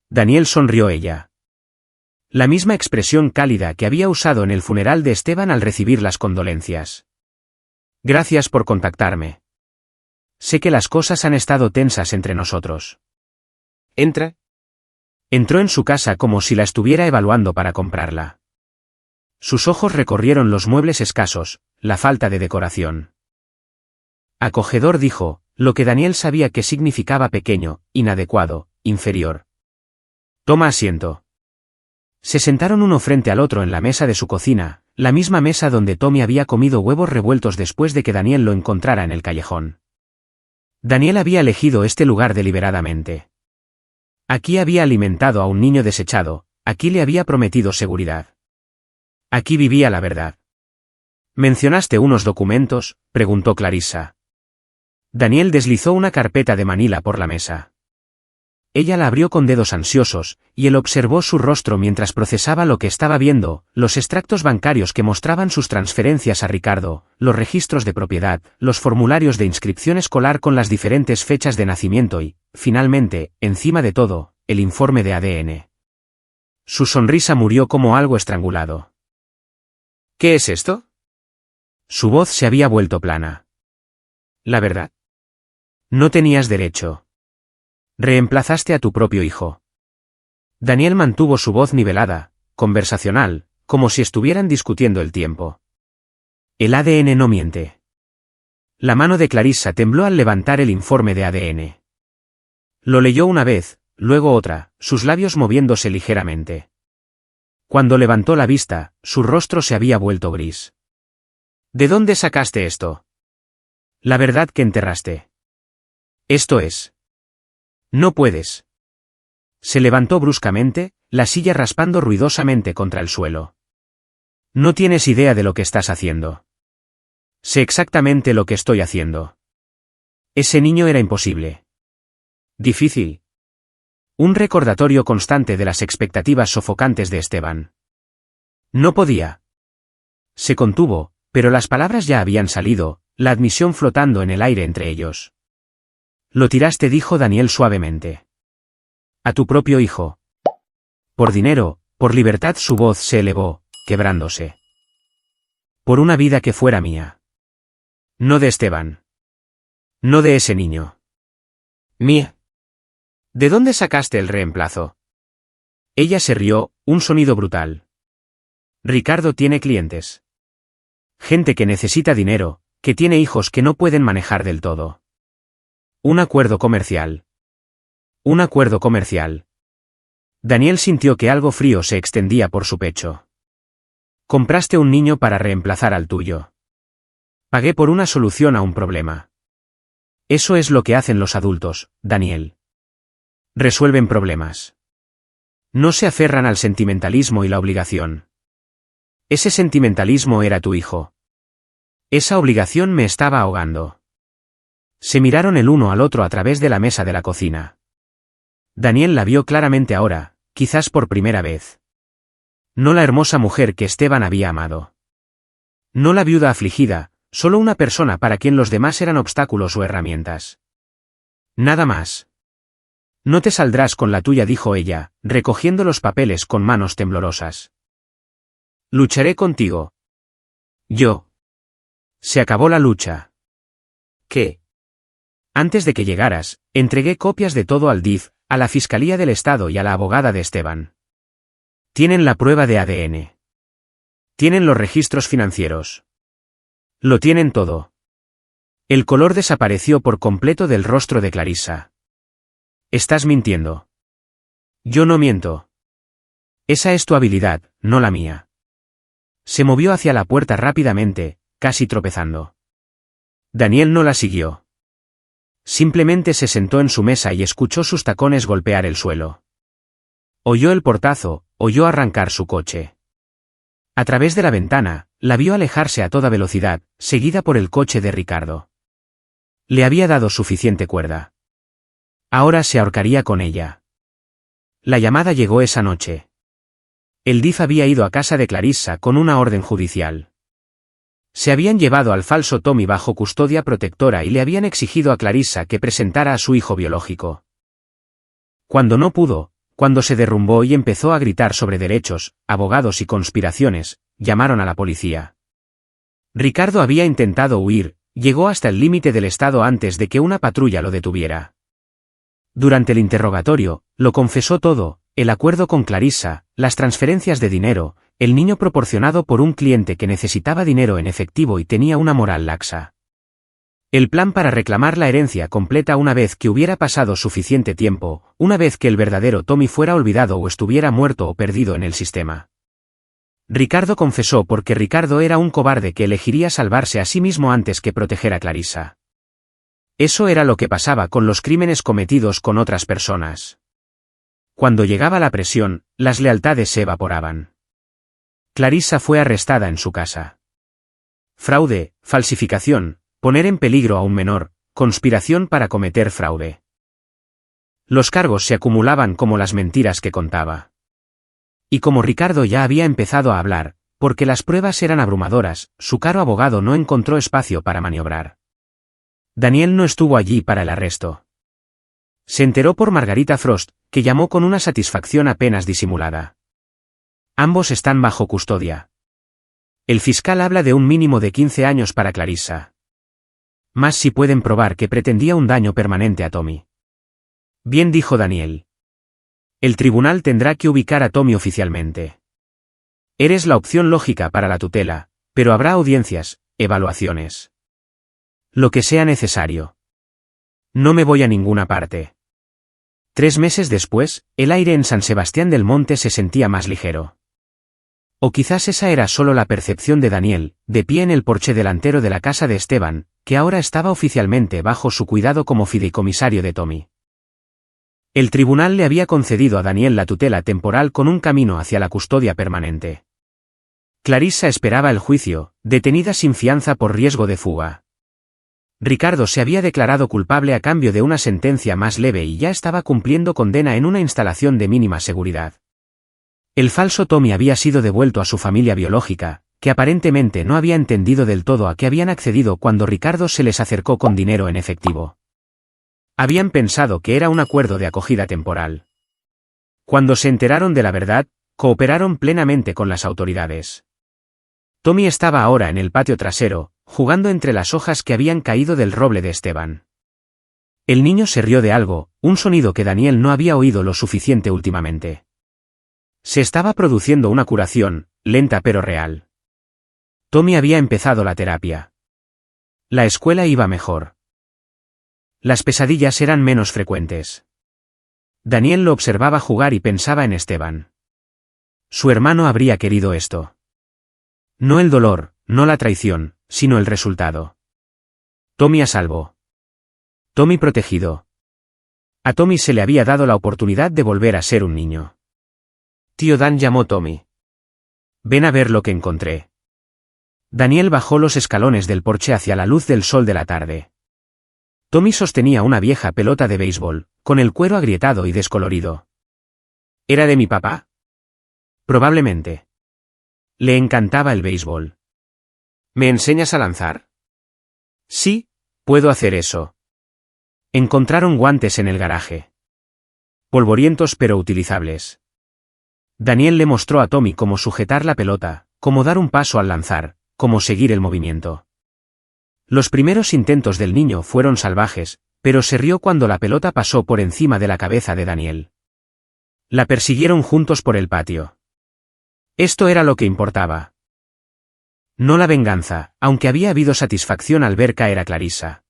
Daniel sonrió ella. La misma expresión cálida que había usado en el funeral de Esteban al recibir las condolencias. Gracias por contactarme. Sé que las cosas han estado tensas entre nosotros. Entra. Entró en su casa como si la estuviera evaluando para comprarla. Sus ojos recorrieron los muebles escasos, la falta de decoración. Acogedor, dijo, lo que Daniel sabía que significaba pequeño, inadecuado, inferior. Toma asiento. Se sentaron uno frente al otro en la mesa de su cocina, la misma mesa donde Tommy había comido huevos revueltos después de que Daniel lo encontrara en el callejón. Daniel había elegido este lugar deliberadamente. Aquí había alimentado a un niño desechado, aquí le había prometido seguridad. Aquí vivía la verdad. ¿Mencionaste unos documentos?, preguntó Clarissa. Daniel deslizó una carpeta de manila por la mesa. Ella la abrió con dedos ansiosos, y él observó su rostro mientras procesaba lo que estaba viendo, los extractos bancarios que mostraban sus transferencias a Ricardo, los registros de propiedad, los formularios de inscripción escolar con las diferentes fechas de nacimiento y, finalmente, encima de todo, el informe de ADN. Su sonrisa murió como algo estrangulado. ¿Qué es esto? Su voz se había vuelto plana. La verdad. No tenías derecho. Reemplazaste a tu propio hijo. Daniel mantuvo su voz nivelada, conversacional, como si estuvieran discutiendo el tiempo. El ADN no miente. La mano de Clarissa tembló al levantar el informe de ADN. Lo leyó una vez, luego otra, sus labios moviéndose ligeramente. Cuando levantó la vista, su rostro se había vuelto gris. ¿De dónde sacaste esto? La verdad que enterraste. Esto es. No puedes. Se levantó bruscamente, la silla raspando ruidosamente contra el suelo. No tienes idea de lo que estás haciendo. Sé exactamente lo que estoy haciendo. Ese niño era imposible. Difícil. Un recordatorio constante de las expectativas sofocantes de Esteban. No podía. Se contuvo, pero las palabras ya habían salido, la admisión flotando en el aire entre ellos. Lo tiraste, dijo Daniel suavemente. A tu propio hijo. Por dinero, por libertad. Su voz se elevó, quebrándose. Por una vida que fuera mía. No de Esteban. No de ese niño. Mía. ¿De dónde sacaste el reemplazo? Ella se rió, un sonido brutal. Ricardo tiene clientes. Gente que necesita dinero, que tiene hijos que no pueden manejar del todo. Un acuerdo comercial. Un acuerdo comercial. Daniel sintió que algo frío se extendía por su pecho. Compraste un niño para reemplazar al tuyo. Pagué por una solución a un problema. Eso es lo que hacen los adultos, Daniel. Resuelven problemas. No se aferran al sentimentalismo y la obligación. Ese sentimentalismo era tu hijo. Esa obligación me estaba ahogando. Se miraron el uno al otro a través de la mesa de la cocina. Daniel la vio claramente ahora, quizás por primera vez. No la hermosa mujer que Esteban había amado. No la viuda afligida, solo una persona para quien los demás eran obstáculos o herramientas. Nada más. No te saldrás con la tuya, dijo ella, recogiendo los papeles con manos temblorosas. Lucharé contigo. Yo. Se acabó la lucha. ¿Qué? Antes de que llegaras, entregué copias de todo al DIF, a la Fiscalía del Estado y a la abogada de Esteban. Tienen la prueba de ADN. Tienen los registros financieros. Lo tienen todo. El color desapareció por completo del rostro de Clarissa. Estás mintiendo. Yo no miento. Esa es tu habilidad, no la mía. Se movió hacia la puerta rápidamente, casi tropezando. Daniel no la siguió. Simplemente se sentó en su mesa y escuchó sus tacones golpear el suelo. Oyó el portazo, oyó arrancar su coche. A través de la ventana, la vio alejarse a toda velocidad, seguida por el coche de Ricardo. Le había dado suficiente cuerda. Ahora se ahorcaría con ella. La llamada llegó esa noche. El DIF había ido a casa de Clarissa con una orden judicial. Se habían llevado al falso Tommy bajo custodia protectora y le habían exigido a Clarissa que presentara a su hijo biológico. Cuando no pudo, cuando se derrumbó y empezó a gritar sobre derechos, abogados y conspiraciones, llamaron a la policía. Ricardo había intentado huir, llegó hasta el límite del estado antes de que una patrulla lo detuviera. Durante el interrogatorio, lo confesó todo, el acuerdo con Clarissa, las transferencias de dinero, el niño proporcionado por un cliente que necesitaba dinero en efectivo y tenía una moral laxa. El plan para reclamar la herencia completa una vez que hubiera pasado suficiente tiempo, una vez que el verdadero Tommy fuera olvidado o estuviera muerto o perdido en el sistema. Ricardo confesó porque Ricardo era un cobarde que elegiría salvarse a sí mismo antes que proteger a Clarissa. Eso era lo que pasaba con los crímenes cometidos con otras personas. Cuando llegaba la presión, las lealtades se evaporaban. Clarissa fue arrestada en su casa. Fraude, falsificación, poner en peligro a un menor, conspiración para cometer fraude. Los cargos se acumulaban como las mentiras que contaba. Y como Ricardo ya había empezado a hablar, porque las pruebas eran abrumadoras, su caro abogado no encontró espacio para maniobrar. Daniel no estuvo allí para el arresto. Se enteró por Margarita Frost, que llamó con una satisfacción apenas disimulada. Ambos están bajo custodia. El fiscal habla de un mínimo de 15 años para Clarissa. Más si pueden probar que pretendía un daño permanente a Tommy. Bien, dijo Daniel. El tribunal tendrá que ubicar a Tommy oficialmente. Eres la opción lógica para la tutela, pero habrá audiencias, evaluaciones. Lo que sea necesario. No me voy a ninguna parte. 3 meses después, el aire en San Sebastián del Monte se sentía más ligero. O quizás esa era solo la percepción de Daniel, de pie en el porche delantero de la casa de Esteban, que ahora estaba oficialmente bajo su cuidado como fideicomisario de Tommy. El tribunal le había concedido a Daniel la tutela temporal con un camino hacia la custodia permanente. Clarissa esperaba el juicio, detenida sin fianza por riesgo de fuga. Ricardo se había declarado culpable a cambio de una sentencia más leve y ya estaba cumpliendo condena en una instalación de mínima seguridad. El falso Tommy había sido devuelto a su familia biológica, que aparentemente no había entendido del todo a qué habían accedido cuando Ricardo se les acercó con dinero en efectivo. Habían pensado que era un acuerdo de acogida temporal. Cuando se enteraron de la verdad, cooperaron plenamente con las autoridades. Tommy estaba ahora en el patio trasero, jugando entre las hojas que habían caído del roble de Esteban. El niño se rió de algo, un sonido que Daniel no había oído lo suficiente últimamente. Se estaba produciendo una curación, lenta pero real. Tommy había empezado la terapia. La escuela iba mejor. Las pesadillas eran menos frecuentes. Daniel lo observaba jugar y pensaba en Esteban. Su hermano habría querido esto. No el dolor, no la traición, sino el resultado. Tommy a salvo. Tommy protegido. A Tommy se le había dado la oportunidad de volver a ser un niño. Tío Dan llamó Tommy. Ven a ver lo que encontré. Daniel bajó los escalones del porche hacia la luz del sol de la tarde. Tommy sostenía una vieja pelota de béisbol, con el cuero agrietado y descolorido. ¿Era de mi papá? Probablemente. Le encantaba el béisbol. ¿Me enseñas a lanzar? Sí, puedo hacer eso. Encontraron guantes en el garaje. Polvorientos pero utilizables. Daniel le mostró a Tommy cómo sujetar la pelota, cómo dar un paso al lanzar, cómo seguir el movimiento. Los primeros intentos del niño fueron salvajes, pero se rió cuando la pelota pasó por encima de la cabeza de Daniel. La persiguieron juntos por el patio. Esto era lo que importaba. No la venganza, aunque había habido satisfacción al ver caer a Clarissa.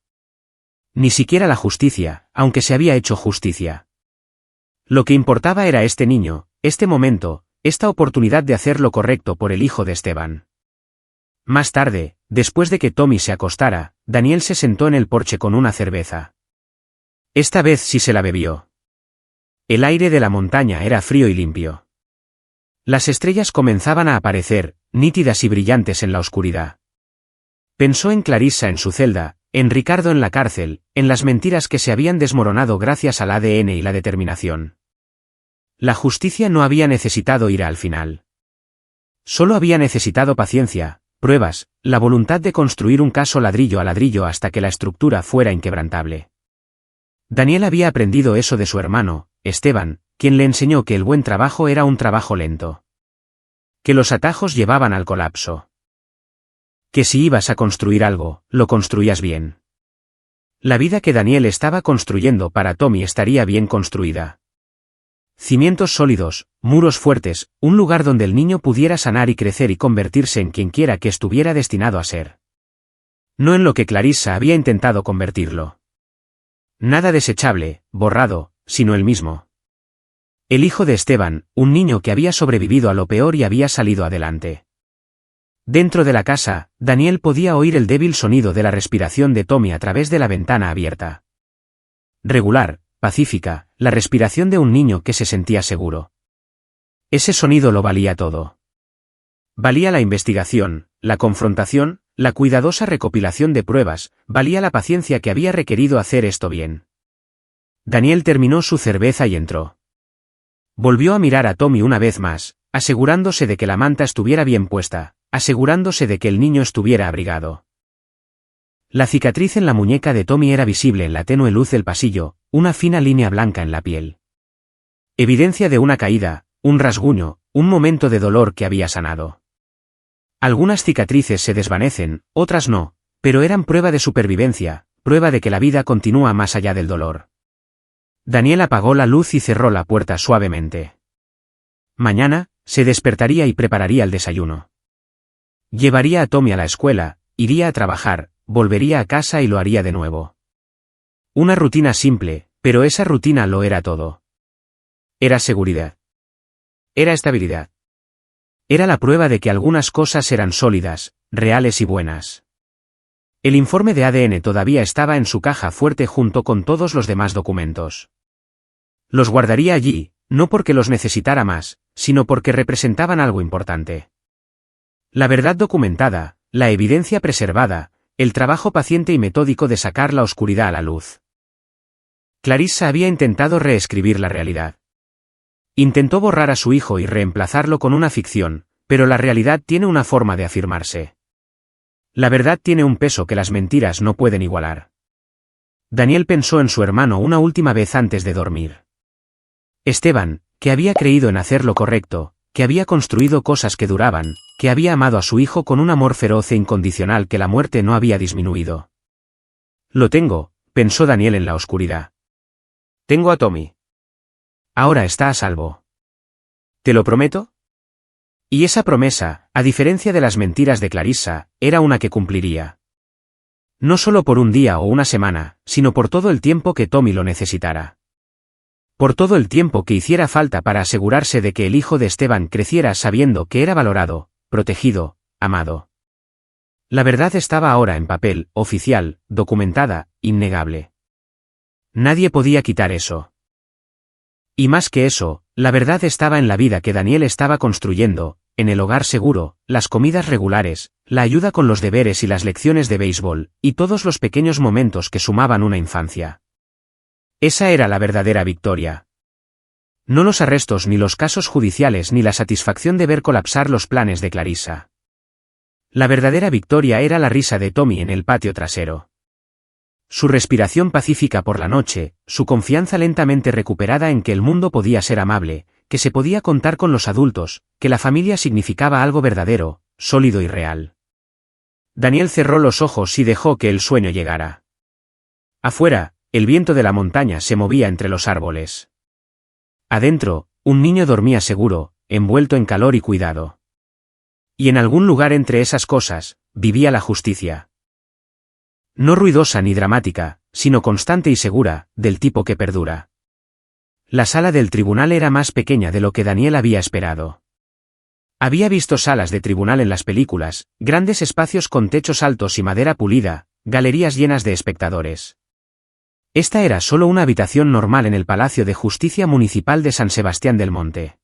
Ni siquiera la justicia, aunque se había hecho justicia. Lo que importaba era este niño, este momento, esta oportunidad de hacer lo correcto por el hijo de Esteban. Más tarde, después de que Tommy se acostara, Daniel se sentó en el porche con una cerveza. Esta vez sí se la bebió. El aire de la montaña era frío y limpio. Las estrellas comenzaban a aparecer, nítidas y brillantes en la oscuridad. Pensó en Clarissa en su celda, en Ricardo en la cárcel, en las mentiras que se habían desmoronado gracias al ADN y la determinación. La justicia no había necesitado ir al final. Solo había necesitado paciencia, pruebas, la voluntad de construir un caso ladrillo a ladrillo hasta que la estructura fuera inquebrantable. Daniel había aprendido eso de su hermano, Esteban, quien le enseñó que el buen trabajo era un trabajo lento. Que los atajos llevaban al colapso. Que si ibas a construir algo, lo construías bien. La vida que Daniel estaba construyendo para Tommy estaría bien construida. Cimientos sólidos, muros fuertes, un lugar donde el niño pudiera sanar y crecer y convertirse en quien quiera que estuviera destinado a ser. No en lo que Clarissa había intentado convertirlo. Nada desechable, borrado, sino el mismo. El hijo de Esteban, un niño que había sobrevivido a lo peor y había salido adelante. Dentro de la casa, Daniel podía oír el débil sonido de la respiración de Tommy a través de la ventana abierta. Regular, pacífica, la respiración de un niño que se sentía seguro. Ese sonido lo valía todo. Valía la investigación, la confrontación, la cuidadosa recopilación de pruebas, valía la paciencia que había requerido hacer esto bien. Daniel terminó su cerveza y entró. Volvió a mirar a Tommy una vez más, asegurándose de que la manta estuviera bien puesta, asegurándose de que el niño estuviera abrigado. La cicatriz en la muñeca de Tommy era visible en la tenue luz del pasillo, una fina línea blanca en la piel. Evidencia de una caída, un rasguño, un momento de dolor que había sanado. Algunas cicatrices se desvanecen, otras no, pero eran prueba de supervivencia, prueba de que la vida continúa más allá del dolor. Daniel apagó la luz y cerró la puerta suavemente. Mañana, se despertaría y prepararía el desayuno. Llevaría a Tommy a la escuela, iría a trabajar, volvería a casa y lo haría de nuevo. Una rutina simple, pero esa rutina lo era todo. Era seguridad. Era estabilidad. Era la prueba de que algunas cosas eran sólidas, reales y buenas. El informe de ADN todavía estaba en su caja fuerte junto con todos los demás documentos. Los guardaría allí, no porque los necesitara más, sino porque representaban algo importante. La verdad documentada, la evidencia preservada, el trabajo paciente y metódico de sacar la oscuridad a la luz. Clarissa había intentado reescribir la realidad. Intentó borrar a su hijo y reemplazarlo con una ficción, pero la realidad tiene una forma de afirmarse. La verdad tiene un peso que las mentiras no pueden igualar. Daniel pensó en su hermano una última vez antes de dormir. Esteban, que había creído en hacer lo correcto, que había construido cosas que duraban, que había amado a su hijo con un amor feroz e incondicional que la muerte no había disminuido. Lo tengo, pensó Daniel en la oscuridad. Tengo a Tommy. Ahora está a salvo. ¿Te lo prometo? Y esa promesa, a diferencia de las mentiras de Clarissa, era una que cumpliría. No solo por un día o una semana, sino por todo el tiempo que Tommy lo necesitara. Por todo el tiempo que hiciera falta para asegurarse de que el hijo de Esteban creciera sabiendo que era valorado, protegido, amado. La verdad estaba ahora en papel, oficial, documentada, innegable. Nadie podía quitar eso. Y más que eso, la verdad estaba en la vida que Daniel estaba construyendo, en el hogar seguro, las comidas regulares, la ayuda con los deberes y las lecciones de béisbol, y todos los pequeños momentos que sumaban una infancia. Esa era la verdadera victoria. No los arrestos ni los casos judiciales ni la satisfacción de ver colapsar los planes de Clarissa. La verdadera victoria era la risa de Tommy en el patio trasero. Su respiración pacífica por la noche, su confianza lentamente recuperada en que el mundo podía ser amable, que se podía contar con los adultos, que la familia significaba algo verdadero, sólido y real. Daniel cerró los ojos y dejó que el sueño llegara. Afuera, el viento de la montaña se movía entre los árboles. Adentro, un niño dormía seguro, envuelto en calor y cuidado. Y en algún lugar entre esas cosas, vivía la justicia. No ruidosa ni dramática, sino constante y segura, del tipo que perdura. La sala del tribunal era más pequeña de lo que Daniel había esperado. Había visto salas de tribunal en las películas, grandes espacios con techos altos y madera pulida, galerías llenas de espectadores. Esta era solo una habitación normal en el Palacio de Justicia Municipal de San Sebastián del Monte.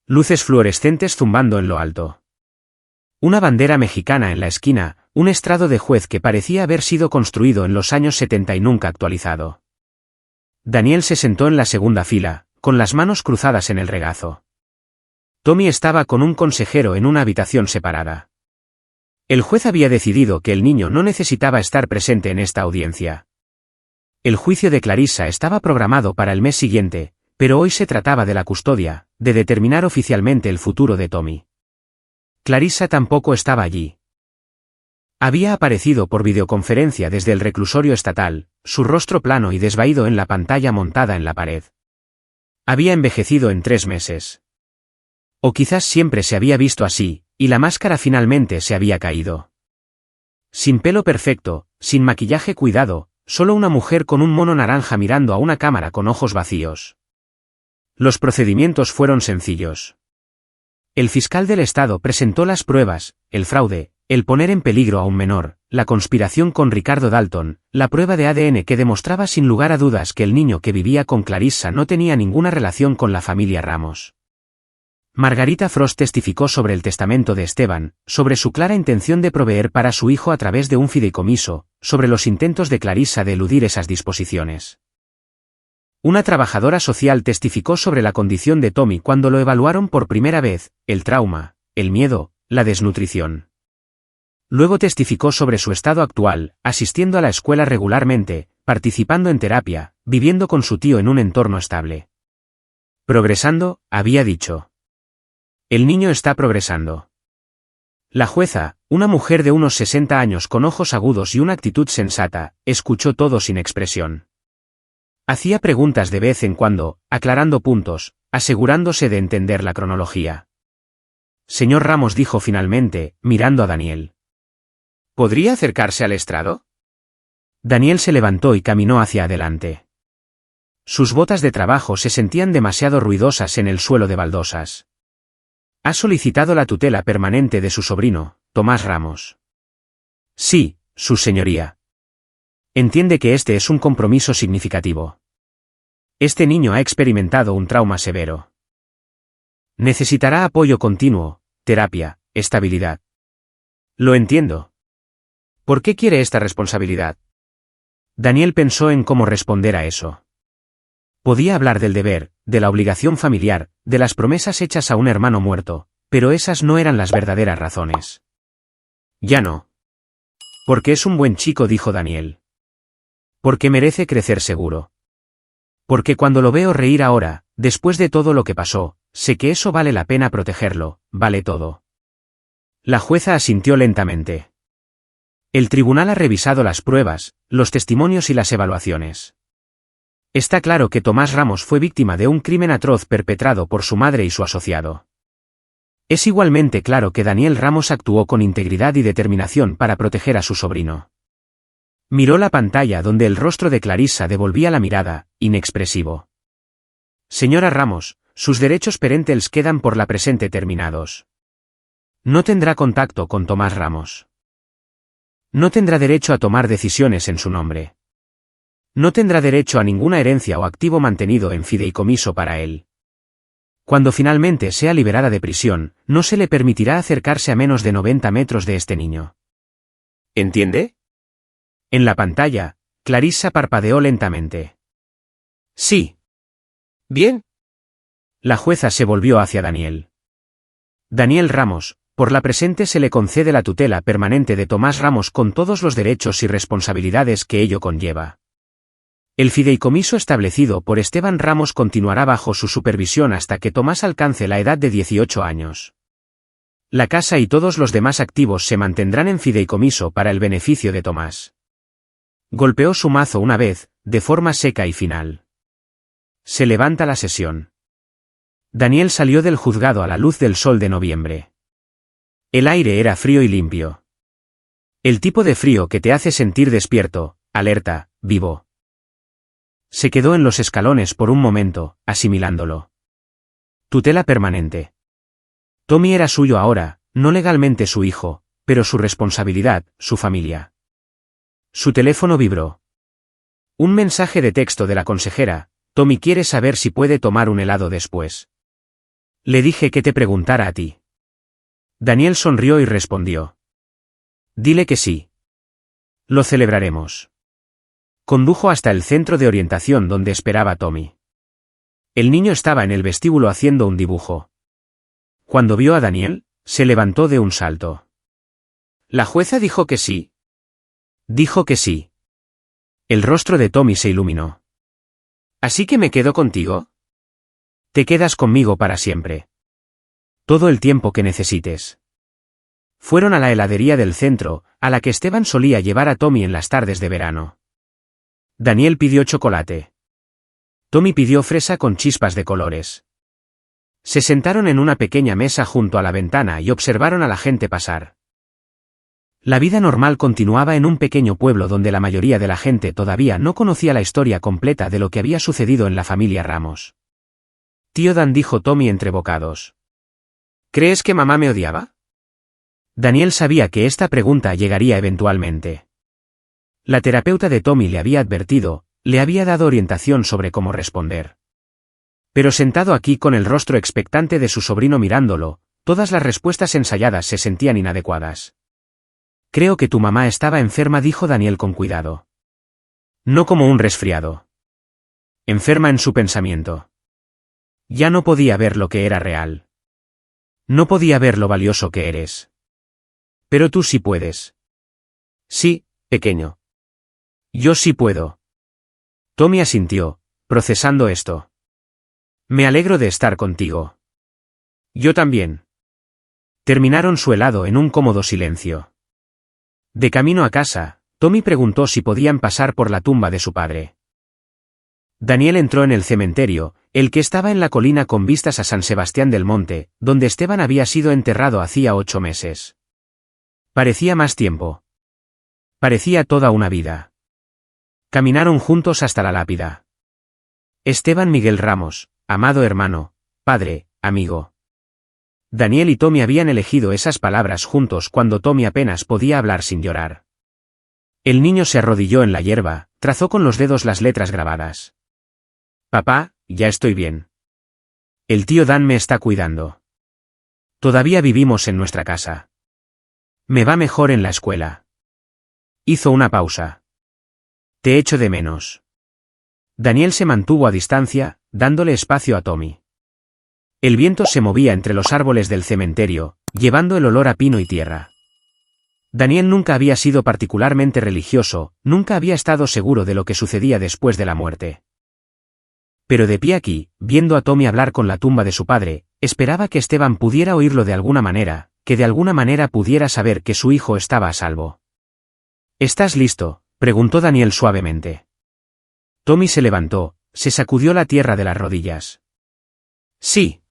Luces fluorescentes zumbando en lo alto. Una bandera mexicana en la esquina, un estrado de juez que parecía haber sido construido en los años 70 y nunca actualizado. Daniel se sentó en la segunda fila, con las manos cruzadas en el regazo. Tommy estaba con un consejero en una habitación separada. El juez había decidido que el niño no necesitaba estar presente en esta audiencia. El juicio de Clarissa estaba programado para el mes siguiente, pero hoy se trataba de la custodia, de determinar oficialmente el futuro de Tommy. Clarissa tampoco estaba allí. Había aparecido por videoconferencia desde el reclusorio estatal, su rostro plano y desvaído en la pantalla montada en la pared. Había envejecido en 3 meses. O quizás siempre se había visto así, y la máscara finalmente se había caído. Sin pelo perfecto, sin maquillaje cuidado, solo una mujer con un mono naranja mirando a una cámara con ojos vacíos. Los procedimientos fueron sencillos. El fiscal del Estado presentó las pruebas, el fraude, el poner en peligro a un menor, la conspiración con Ricardo Dalton, la prueba de ADN que demostraba sin lugar a dudas que el niño que vivía con Clarissa no tenía ninguna relación con la familia Ramos. Margarita Frost testificó sobre el testamento de Esteban, sobre su clara intención de proveer para su hijo a través de un fideicomiso, sobre los intentos de Clarissa de eludir esas disposiciones. Una trabajadora social testificó sobre la condición de Tommy cuando lo evaluaron por primera vez, el trauma, el miedo, la desnutrición. Luego testificó sobre su estado actual, asistiendo a la escuela regularmente, participando en terapia, viviendo con su tío en un entorno estable. Progresando, había dicho. El niño está progresando. La jueza, una mujer de unos 60 años con ojos agudos y una actitud sensata, escuchó todo sin expresión. Hacía preguntas de vez en cuando, aclarando puntos, asegurándose de entender la cronología. Señor Ramos, dijo finalmente, mirando a Daniel. ¿Podría acercarse al estrado? Daniel se levantó y caminó hacia adelante. Sus botas de trabajo se sentían demasiado ruidosas en el suelo de baldosas. Ha solicitado la tutela permanente de su sobrino, Tomás Ramos. Sí, su señoría. Entiende que este es un compromiso significativo. Este niño ha experimentado un trauma severo. Necesitará apoyo continuo, terapia, estabilidad. Lo entiendo. ¿Por qué quiere esta responsabilidad? Daniel pensó en cómo responder a eso. Podía hablar del deber, de la obligación familiar, de las promesas hechas a un hermano muerto, pero esas no eran las verdaderas razones. Ya no. Porque es un buen chico, dijo Daniel. Porque merece crecer seguro. Porque cuando lo veo reír ahora, después de todo lo que pasó, sé que eso vale la pena protegerlo, vale todo. La jueza asintió lentamente. El tribunal ha revisado las pruebas, los testimonios y las evaluaciones. Está claro que Tomás Ramos fue víctima de un crimen atroz perpetrado por su madre y su asociado. Es igualmente claro que Daniel Ramos actuó con integridad y determinación para proteger a su sobrino. Miró la pantalla donde el rostro de Clarissa devolvía la mirada, inexpresivo. Señora Ramos, sus derechos parentales quedan por la presente terminados. No tendrá contacto con Tomás Ramos. No tendrá derecho a tomar decisiones en su nombre. No tendrá derecho a ninguna herencia o activo mantenido en fideicomiso para él. Cuando finalmente sea liberada de prisión, no se le permitirá acercarse a menos de 90 metros de este niño. ¿Entiende? En la pantalla, Clarissa parpadeó lentamente. Sí. Bien. La jueza se volvió hacia Daniel. Daniel Ramos, por la presente se le concede la tutela permanente de Tomás Ramos con todos los derechos y responsabilidades que ello conlleva. El fideicomiso establecido por Esteban Ramos continuará bajo su supervisión hasta que Tomás alcance la edad de 18 años. La casa y todos los demás activos se mantendrán en fideicomiso para el beneficio de Tomás. Golpeó su mazo una vez, de forma seca y final. Se levanta la sesión. Daniel salió del juzgado a la luz del sol de noviembre. El aire era frío y limpio. El tipo de frío que te hace sentir despierto, alerta, vivo. Se quedó en los escalones por un momento, asimilándolo. Tutela permanente. Tommy era suyo ahora, no legalmente su hijo, pero su responsabilidad, su familia. Su teléfono vibró. Un mensaje de texto de la consejera: Tommy quiere saber si puede tomar un helado después. Le dije que te preguntara a ti. Daniel sonrió y respondió. Dile que sí. Lo celebraremos. Condujo hasta el centro de orientación donde esperaba Tommy. El niño estaba en el vestíbulo haciendo un dibujo. Cuando vio a Daniel, se levantó de un salto. La jueza dijo que sí. Dijo que sí. El rostro de Tommy se iluminó. ¿Así que me quedo contigo? Te quedas conmigo para siempre. Todo el tiempo que necesites. Fueron a la heladería del centro, a la que Esteban solía llevar a Tommy en las tardes de verano. Daniel pidió chocolate. Tommy pidió fresa con chispas de colores. Se sentaron en una pequeña mesa junto a la ventana y observaron a la gente pasar. La vida normal continuaba en un pequeño pueblo donde la mayoría de la gente todavía no conocía la historia completa de lo que había sucedido en la familia Ramos. Tío Dan, dijo Tommy entre bocados. ¿Crees que mamá me odiaba? Daniel sabía que esta pregunta llegaría eventualmente. La terapeuta de Tommy le había advertido, le había dado orientación sobre cómo responder. Pero sentado aquí con el rostro expectante de su sobrino mirándolo, todas las respuestas ensayadas se sentían inadecuadas. Creo que tu mamá estaba enferma, dijo Daniel con cuidado. No como un resfriado. Enferma en su pensamiento. Ya no podía ver lo que era real. No podía ver lo valioso que eres. Pero tú sí puedes. Sí, pequeño. Yo sí puedo. Tommy asintió, procesando esto. Me alegro de estar contigo. Yo también. Terminaron su helado en un cómodo silencio. De camino a casa, Tommy preguntó si podían pasar por la tumba de su padre. Daniel entró en el cementerio, el que estaba en la colina con vistas a San Sebastián del Monte, donde Esteban había sido enterrado hacía 8 meses. Parecía más tiempo. Parecía toda una vida. Caminaron juntos hasta la lápida. Esteban Miguel Ramos, amado hermano, padre, amigo. Daniel y Tommy habían elegido esas palabras juntos cuando Tommy apenas podía hablar sin llorar. El niño se arrodilló en la hierba, trazó con los dedos las letras grabadas. Papá, ya estoy bien. El tío Dan me está cuidando. Todavía vivimos en nuestra casa. Me va mejor en la escuela. Hizo una pausa. Te echo de menos. Daniel se mantuvo a distancia, dándole espacio a Tommy. El viento se movía entre los árboles del cementerio, llevando el olor a pino y tierra. Daniel nunca había sido particularmente religioso, nunca había estado seguro de lo que sucedía después de la muerte. Pero de pie aquí, viendo a Tommy hablar con la tumba de su padre, esperaba que Esteban pudiera oírlo de alguna manera, que de alguna manera pudiera saber que su hijo estaba a salvo. ¿Estás listo?, preguntó Daniel suavemente. Tommy se levantó, se sacudió la tierra de las rodillas. Sí.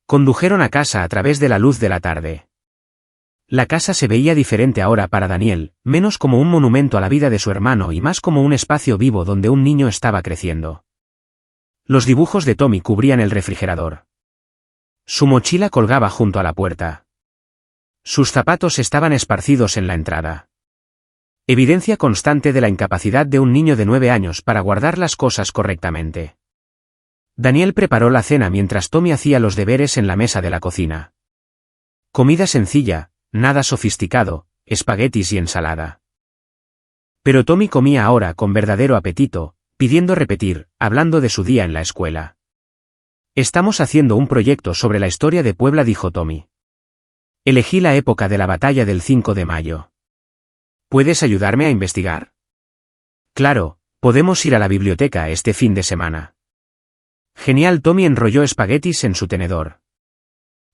Condujeron a casa a través de la luz de la tarde. La casa se veía diferente ahora para Daniel, menos como un monumento a la vida de su hermano y más como un espacio vivo donde un niño estaba creciendo. Los dibujos de Tommy cubrían el refrigerador. Su mochila colgaba junto a la puerta. Sus zapatos estaban esparcidos en la entrada. Evidencia constante de la incapacidad de un niño de 9 años para guardar las cosas correctamente. Daniel preparó la cena mientras Tommy hacía los deberes en la mesa de la cocina. Comida sencilla, nada sofisticado, espaguetis y ensalada. Pero Tommy comía ahora con verdadero apetito, pidiendo repetir, hablando de su día en la escuela. Estamos haciendo un proyecto sobre la historia de Puebla, dijo Tommy. Elegí la época de la batalla del 5 de mayo. ¿Puedes ayudarme a investigar? Claro, podemos ir a la biblioteca este fin de semana. Genial. Tommy enrolló espaguetis en su tenedor.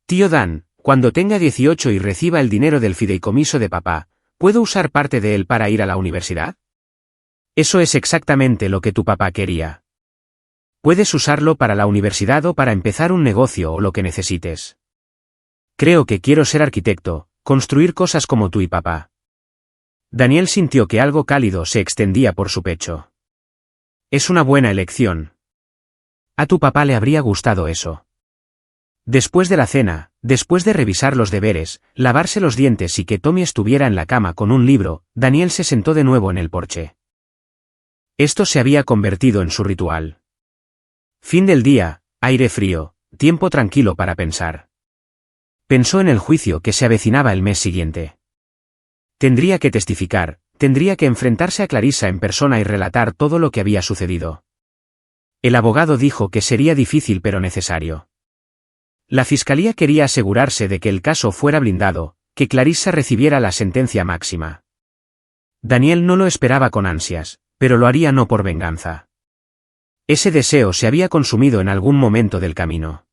Tío Dan, cuando tenga 18 y reciba el dinero del fideicomiso de papá, ¿puedo usar parte de él para ir a la universidad? Eso es exactamente lo que tu papá quería. Puedes usarlo para la universidad o para empezar un negocio o lo que necesites. Creo que quiero ser arquitecto, construir cosas como tú y papá. Daniel sintió que algo cálido se extendía por su pecho. Es una buena elección. A tu papá le habría gustado eso. Después de la cena, después de revisar los deberes, lavarse los dientes y que Tommy estuviera en la cama con un libro, Daniel se sentó de nuevo en el porche. Esto se había convertido en su ritual. Fin del día, aire frío, tiempo tranquilo para pensar. Pensó en el juicio que se avecinaba el mes siguiente. Tendría que testificar, tendría que enfrentarse a Clarissa en persona y relatar todo lo que había sucedido. El abogado dijo que sería difícil pero necesario. La fiscalía quería asegurarse de que el caso fuera blindado, que Clarissa recibiera la sentencia máxima. Daniel no lo esperaba con ansias, pero lo haría no por venganza. Ese deseo se había consumido en algún momento del camino.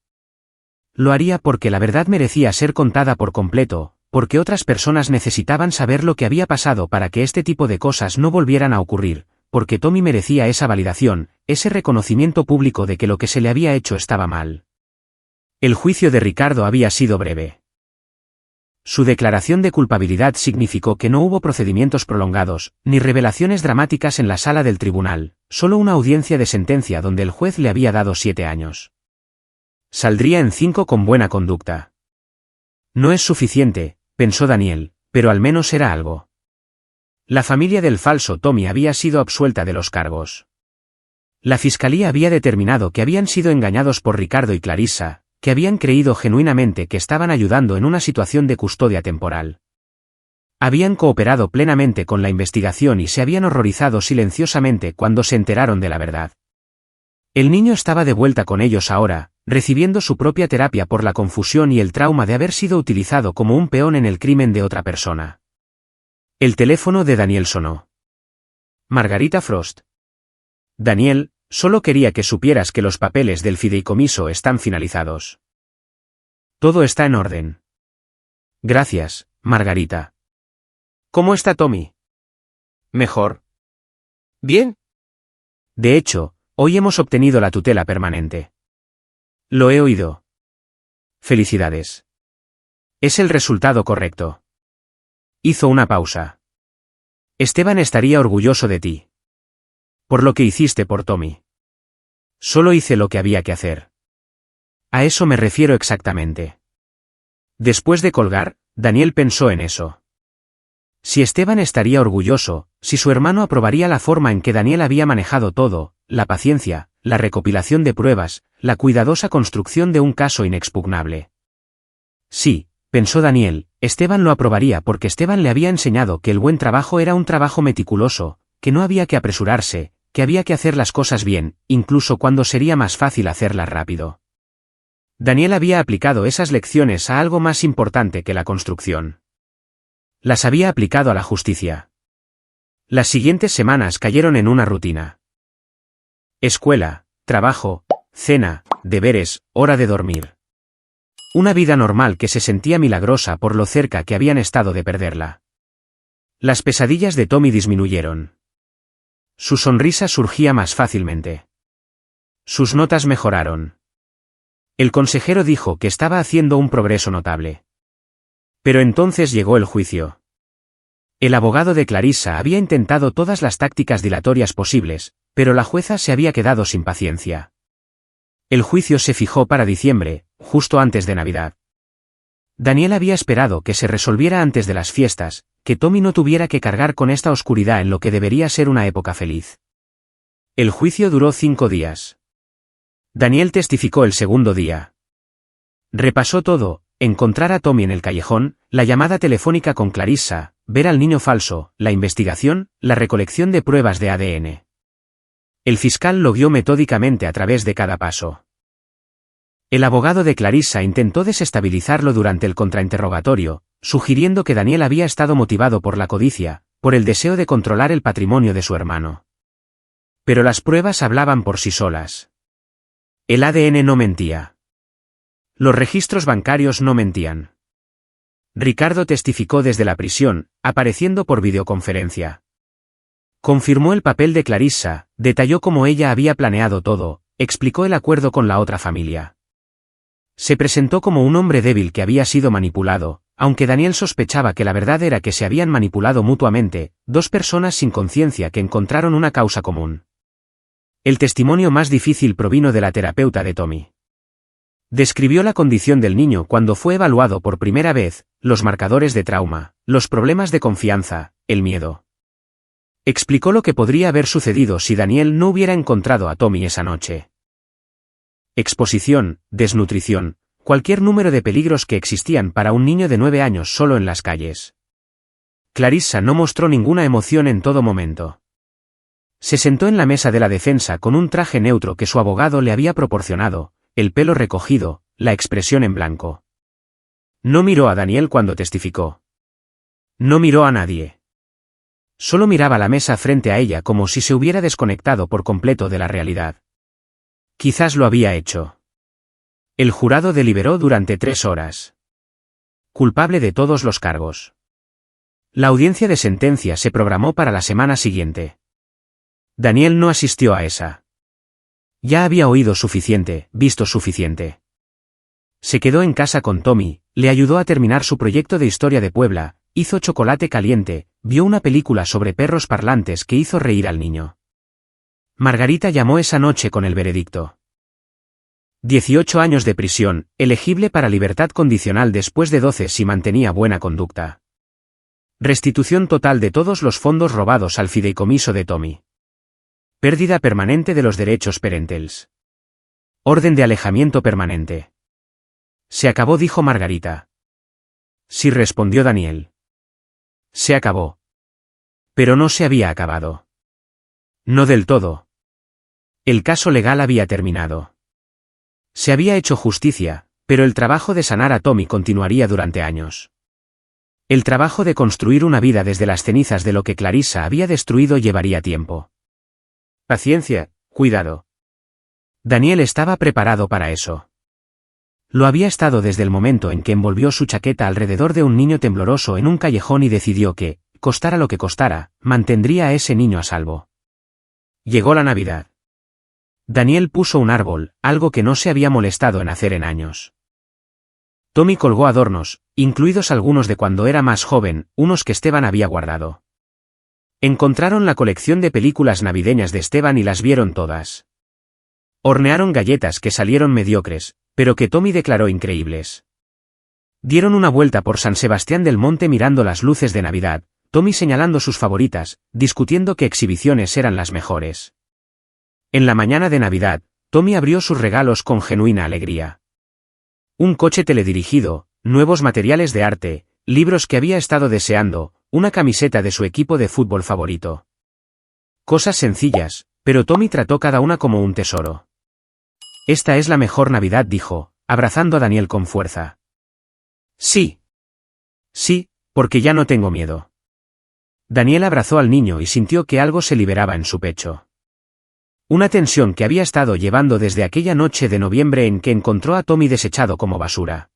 Lo haría porque la verdad merecía ser contada por completo, porque otras personas necesitaban saber lo que había pasado para que este tipo de cosas no volvieran a ocurrir, porque Tommy merecía esa validación, ese reconocimiento público de que lo que se le había hecho estaba mal. El juicio de Ricardo había sido breve. Su declaración de culpabilidad significó que no hubo procedimientos prolongados, ni revelaciones dramáticas en la sala del tribunal, solo una audiencia de sentencia donde el juez le había dado 7 años. Saldría en 5 con buena conducta. No es suficiente, pensó Daniel, pero al menos era algo. La familia del falso Tommy había sido absuelta de los cargos. La fiscalía había determinado que habían sido engañados por Ricardo y Clarissa, que habían creído genuinamente que estaban ayudando en una situación de custodia temporal. Habían cooperado plenamente con la investigación y se habían horrorizado silenciosamente cuando se enteraron de la verdad. El niño estaba de vuelta con ellos ahora, recibiendo su propia terapia por la confusión y el trauma de haber sido utilizado como un peón en el crimen de otra persona. El teléfono de Daniel sonó. Margarita Frost. Daniel, solo quería que supieras que los papeles del fideicomiso están finalizados. Todo está en orden. Gracias, Margarita. ¿Cómo está Tommy? Mejor. ¿Bien? De hecho, hoy hemos obtenido la tutela permanente. Lo he oído. Felicidades. Es el resultado correcto. Hizo una pausa. Esteban estaría orgulloso de ti. Por lo que hiciste por Tommy. Solo hice lo que había que hacer. A eso me refiero exactamente. Después de colgar, Daniel pensó en eso. Si Esteban estaría orgulloso, si su hermano aprobaría la forma en que Daniel había manejado todo, la paciencia, la recopilación de pruebas, la cuidadosa construcción de un caso inexpugnable. Sí, pensó Daniel, Esteban lo aprobaría porque Esteban le había enseñado que el buen trabajo era un trabajo meticuloso, que no había que apresurarse, que había que hacer las cosas bien, incluso cuando sería más fácil hacerlas rápido. Daniel había aplicado esas lecciones a algo más importante que la construcción. Las había aplicado a la justicia. Las siguientes semanas cayeron en una rutina. Escuela, trabajo, cena, deberes, hora de dormir. Una vida normal que se sentía milagrosa por lo cerca que habían estado de perderla. Las pesadillas de Tommy disminuyeron. Su sonrisa surgía más fácilmente. Sus notas mejoraron. El consejero dijo que estaba haciendo un progreso notable. Pero entonces llegó el juicio. El abogado de Clarissa había intentado todas las tácticas dilatorias posibles, pero la jueza se había quedado sin paciencia. El juicio se fijó para diciembre, justo antes de Navidad. Daniel había esperado que se resolviera antes de las fiestas, que Tommy no tuviera que cargar con esta oscuridad en lo que debería ser una época feliz. El juicio duró 5 días. Daniel testificó el segundo día. Repasó todo, encontrar a Tommy en el callejón, la llamada telefónica con Clarissa, ver al niño falso, la investigación, la recolección de pruebas de ADN. El fiscal lo guió metódicamente a través de cada paso. El abogado de Clarissa intentó desestabilizarlo durante el contrainterrogatorio, sugiriendo que Daniel había estado motivado por la codicia, por el deseo de controlar el patrimonio de su hermano. Pero las pruebas hablaban por sí solas. El ADN no mentía. Los registros bancarios no mentían. Ricardo testificó desde la prisión, apareciendo por videoconferencia. Confirmó el papel de Clarissa, detalló cómo ella había planeado todo, explicó el acuerdo con la otra familia. Se presentó como un hombre débil que había sido manipulado, aunque Daniel sospechaba que la verdad era que se habían manipulado mutuamente, dos personas sin conciencia que encontraron una causa común. El testimonio más difícil provino de la terapeuta de Tommy. Describió la condición del niño cuando fue evaluado por primera vez, los marcadores de trauma, los problemas de confianza, el miedo. Explicó lo que podría haber sucedido si Daniel no hubiera encontrado a Tommy esa noche. Exposición, desnutrición, cualquier número de peligros que existían para un niño de 9 años solo en las calles. Clarissa no mostró ninguna emoción en todo momento. Se sentó en la mesa de la defensa con un traje neutro que su abogado le había proporcionado, el pelo recogido, la expresión en blanco. No miró a Daniel cuando testificó. No miró a nadie. Solo miraba la mesa frente a ella como si se hubiera desconectado por completo de la realidad. Quizás lo había hecho. El jurado deliberó durante 3 horas. Culpable de todos los cargos. La audiencia de sentencia se programó para la semana siguiente. Daniel no asistió a esa. Ya había oído suficiente, visto suficiente. Se quedó en casa con Tommy, le ayudó a terminar su proyecto de historia de Puebla, hizo chocolate caliente, vio una película sobre perros parlantes que hizo reír al niño. Margarita llamó esa noche con el veredicto. 18 años de prisión, elegible para libertad condicional después de 12 si mantenía buena conducta. Restitución total de todos los fondos robados al fideicomiso de Tommy. Pérdida permanente de los derechos parentales. Orden de alejamiento permanente. Se acabó, dijo Margarita. Sí, respondió Daniel. Se acabó. Pero no se había acabado. No del todo. El caso legal había terminado. Se había hecho justicia, pero el trabajo de sanar a Tommy continuaría durante años. El trabajo de construir una vida desde las cenizas de lo que Clarissa había destruido llevaría tiempo. Paciencia, cuidado. Daniel estaba preparado para eso. Lo había estado desde el momento en que envolvió su chaqueta alrededor de un niño tembloroso en un callejón y decidió que, costara lo que costara, mantendría a ese niño a salvo. Llegó la Navidad. Daniel puso un árbol, algo que no se había molestado en hacer en años. Tommy colgó adornos, incluidos algunos de cuando era más joven, unos que Esteban había guardado. Encontraron la colección de películas navideñas de Esteban y las vieron todas. Hornearon galletas que salieron mediocres, pero que Tommy declaró increíbles. Dieron una vuelta por San Sebastián del Monte mirando las luces de Navidad, Tommy señalando sus favoritas, discutiendo qué exhibiciones eran las mejores. En la mañana de Navidad, Tommy abrió sus regalos con genuina alegría. Un coche teledirigido, nuevos materiales de arte, libros que había estado deseando, una camiseta de su equipo de fútbol favorito. Cosas sencillas, pero Tommy trató cada una como un tesoro. Esta es la mejor Navidad, dijo, abrazando a Daniel con fuerza. Sí. Sí, porque ya no tengo miedo. Daniel abrazó al niño y sintió que algo se liberaba en su pecho. Una tensión que había estado llevando desde aquella noche de noviembre en que encontró a Tommy desechado como basura.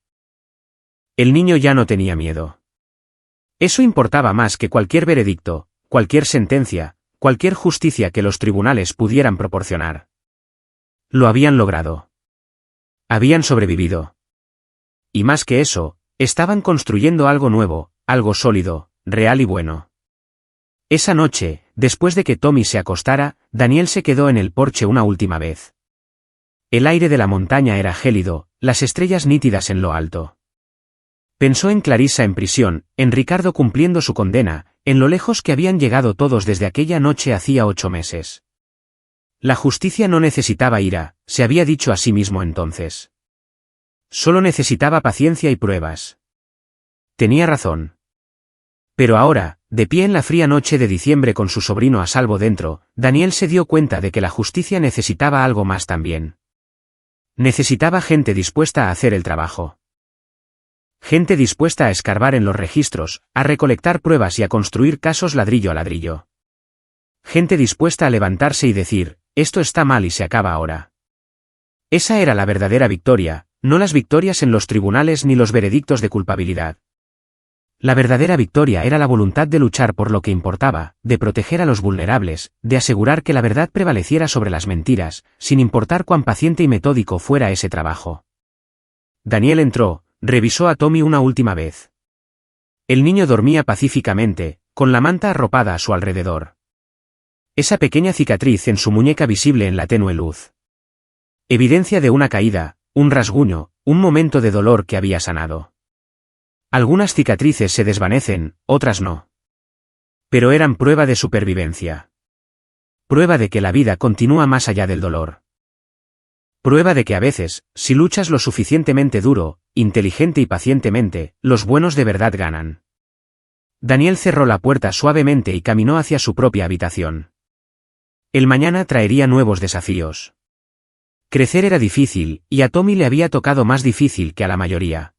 El niño ya no tenía miedo. Eso importaba más que cualquier veredicto, cualquier sentencia, cualquier justicia que los tribunales pudieran proporcionar. Lo habían logrado. Habían sobrevivido. Y más que eso, estaban construyendo algo nuevo, algo sólido, real y bueno. Esa noche, después de que Tommy se acostara, Daniel se quedó en el porche una última vez. El aire de la montaña era gélido, las estrellas nítidas en lo alto. Pensó en Clarissa en prisión, en Ricardo cumpliendo su condena, en lo lejos que habían llegado todos desde aquella noche hacía 8 meses. La justicia no necesitaba ira, se había dicho a sí mismo entonces. Solo necesitaba paciencia y pruebas. Tenía razón. Pero ahora, de pie en la fría noche de diciembre con su sobrino a salvo dentro, Daniel se dio cuenta de que la justicia necesitaba algo más también. Necesitaba gente dispuesta a hacer el trabajo. Gente dispuesta a escarbar en los registros, a recolectar pruebas y a construir casos ladrillo a ladrillo. Gente dispuesta a levantarse y decir, esto está mal y se acaba ahora. Esa era la verdadera victoria, no las victorias en los tribunales ni los veredictos de culpabilidad. La verdadera victoria era la voluntad de luchar por lo que importaba, de proteger a los vulnerables, de asegurar que la verdad prevaleciera sobre las mentiras, sin importar cuán paciente y metódico fuera ese trabajo. Daniel entró, revisó a Tommy una última vez. El niño dormía pacíficamente, con la manta arropada a su alrededor. Esa pequeña cicatriz en su muñeca visible en la tenue luz. Evidencia de una caída, un rasguño, un momento de dolor que había sanado. Algunas cicatrices se desvanecen, otras no. Pero eran prueba de supervivencia. Prueba de que la vida continúa más allá del dolor. Prueba de que a veces, si luchas lo suficientemente duro, inteligente y pacientemente, los buenos de verdad ganan. Daniel cerró la puerta suavemente y caminó hacia su propia habitación. El mañana traería nuevos desafíos. Crecer era difícil, y a Tommy le había tocado más difícil que a la mayoría.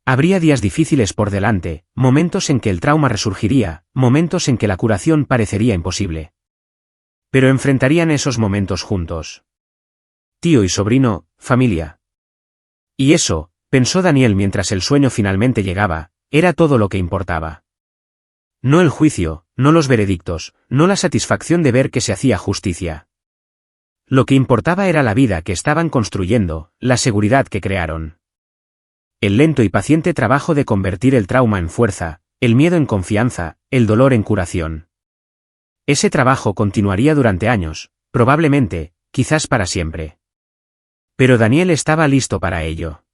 Habría días difíciles por delante, momentos en que el trauma resurgiría, momentos en que la curación parecería imposible. Pero enfrentarían esos momentos juntos. Tío y sobrino, familia. Y eso, pensó Daniel mientras el sueño finalmente llegaba, era todo lo que importaba. No el juicio, no los veredictos, no la satisfacción de ver que se hacía justicia. Lo que importaba era la vida que estaban construyendo, la seguridad que crearon. El lento y paciente trabajo de convertir el trauma en fuerza, el miedo en confianza, el dolor en curación. Ese trabajo continuaría durante años, probablemente, quizás para siempre. Pero Daniel estaba listo para ello.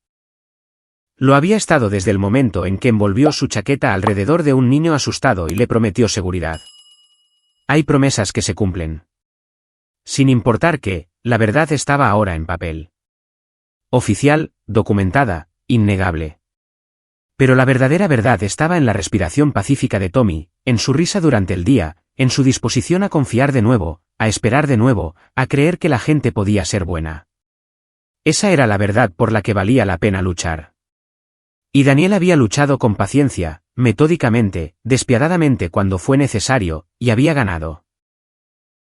Lo había estado desde el momento en que envolvió su chaqueta alrededor de un niño asustado y le prometió seguridad. Hay promesas que se cumplen. Sin importar que, la verdad estaba ahora en papel. Oficial, documentada, innegable. Pero la verdadera verdad estaba en la respiración pacífica de Tommy, en su risa durante el día, en su disposición a confiar de nuevo, a esperar de nuevo, a creer que la gente podía ser buena. Esa era la verdad por la que valía la pena luchar. Y Daniel había luchado con paciencia, metódicamente, despiadadamente cuando fue necesario, y había ganado.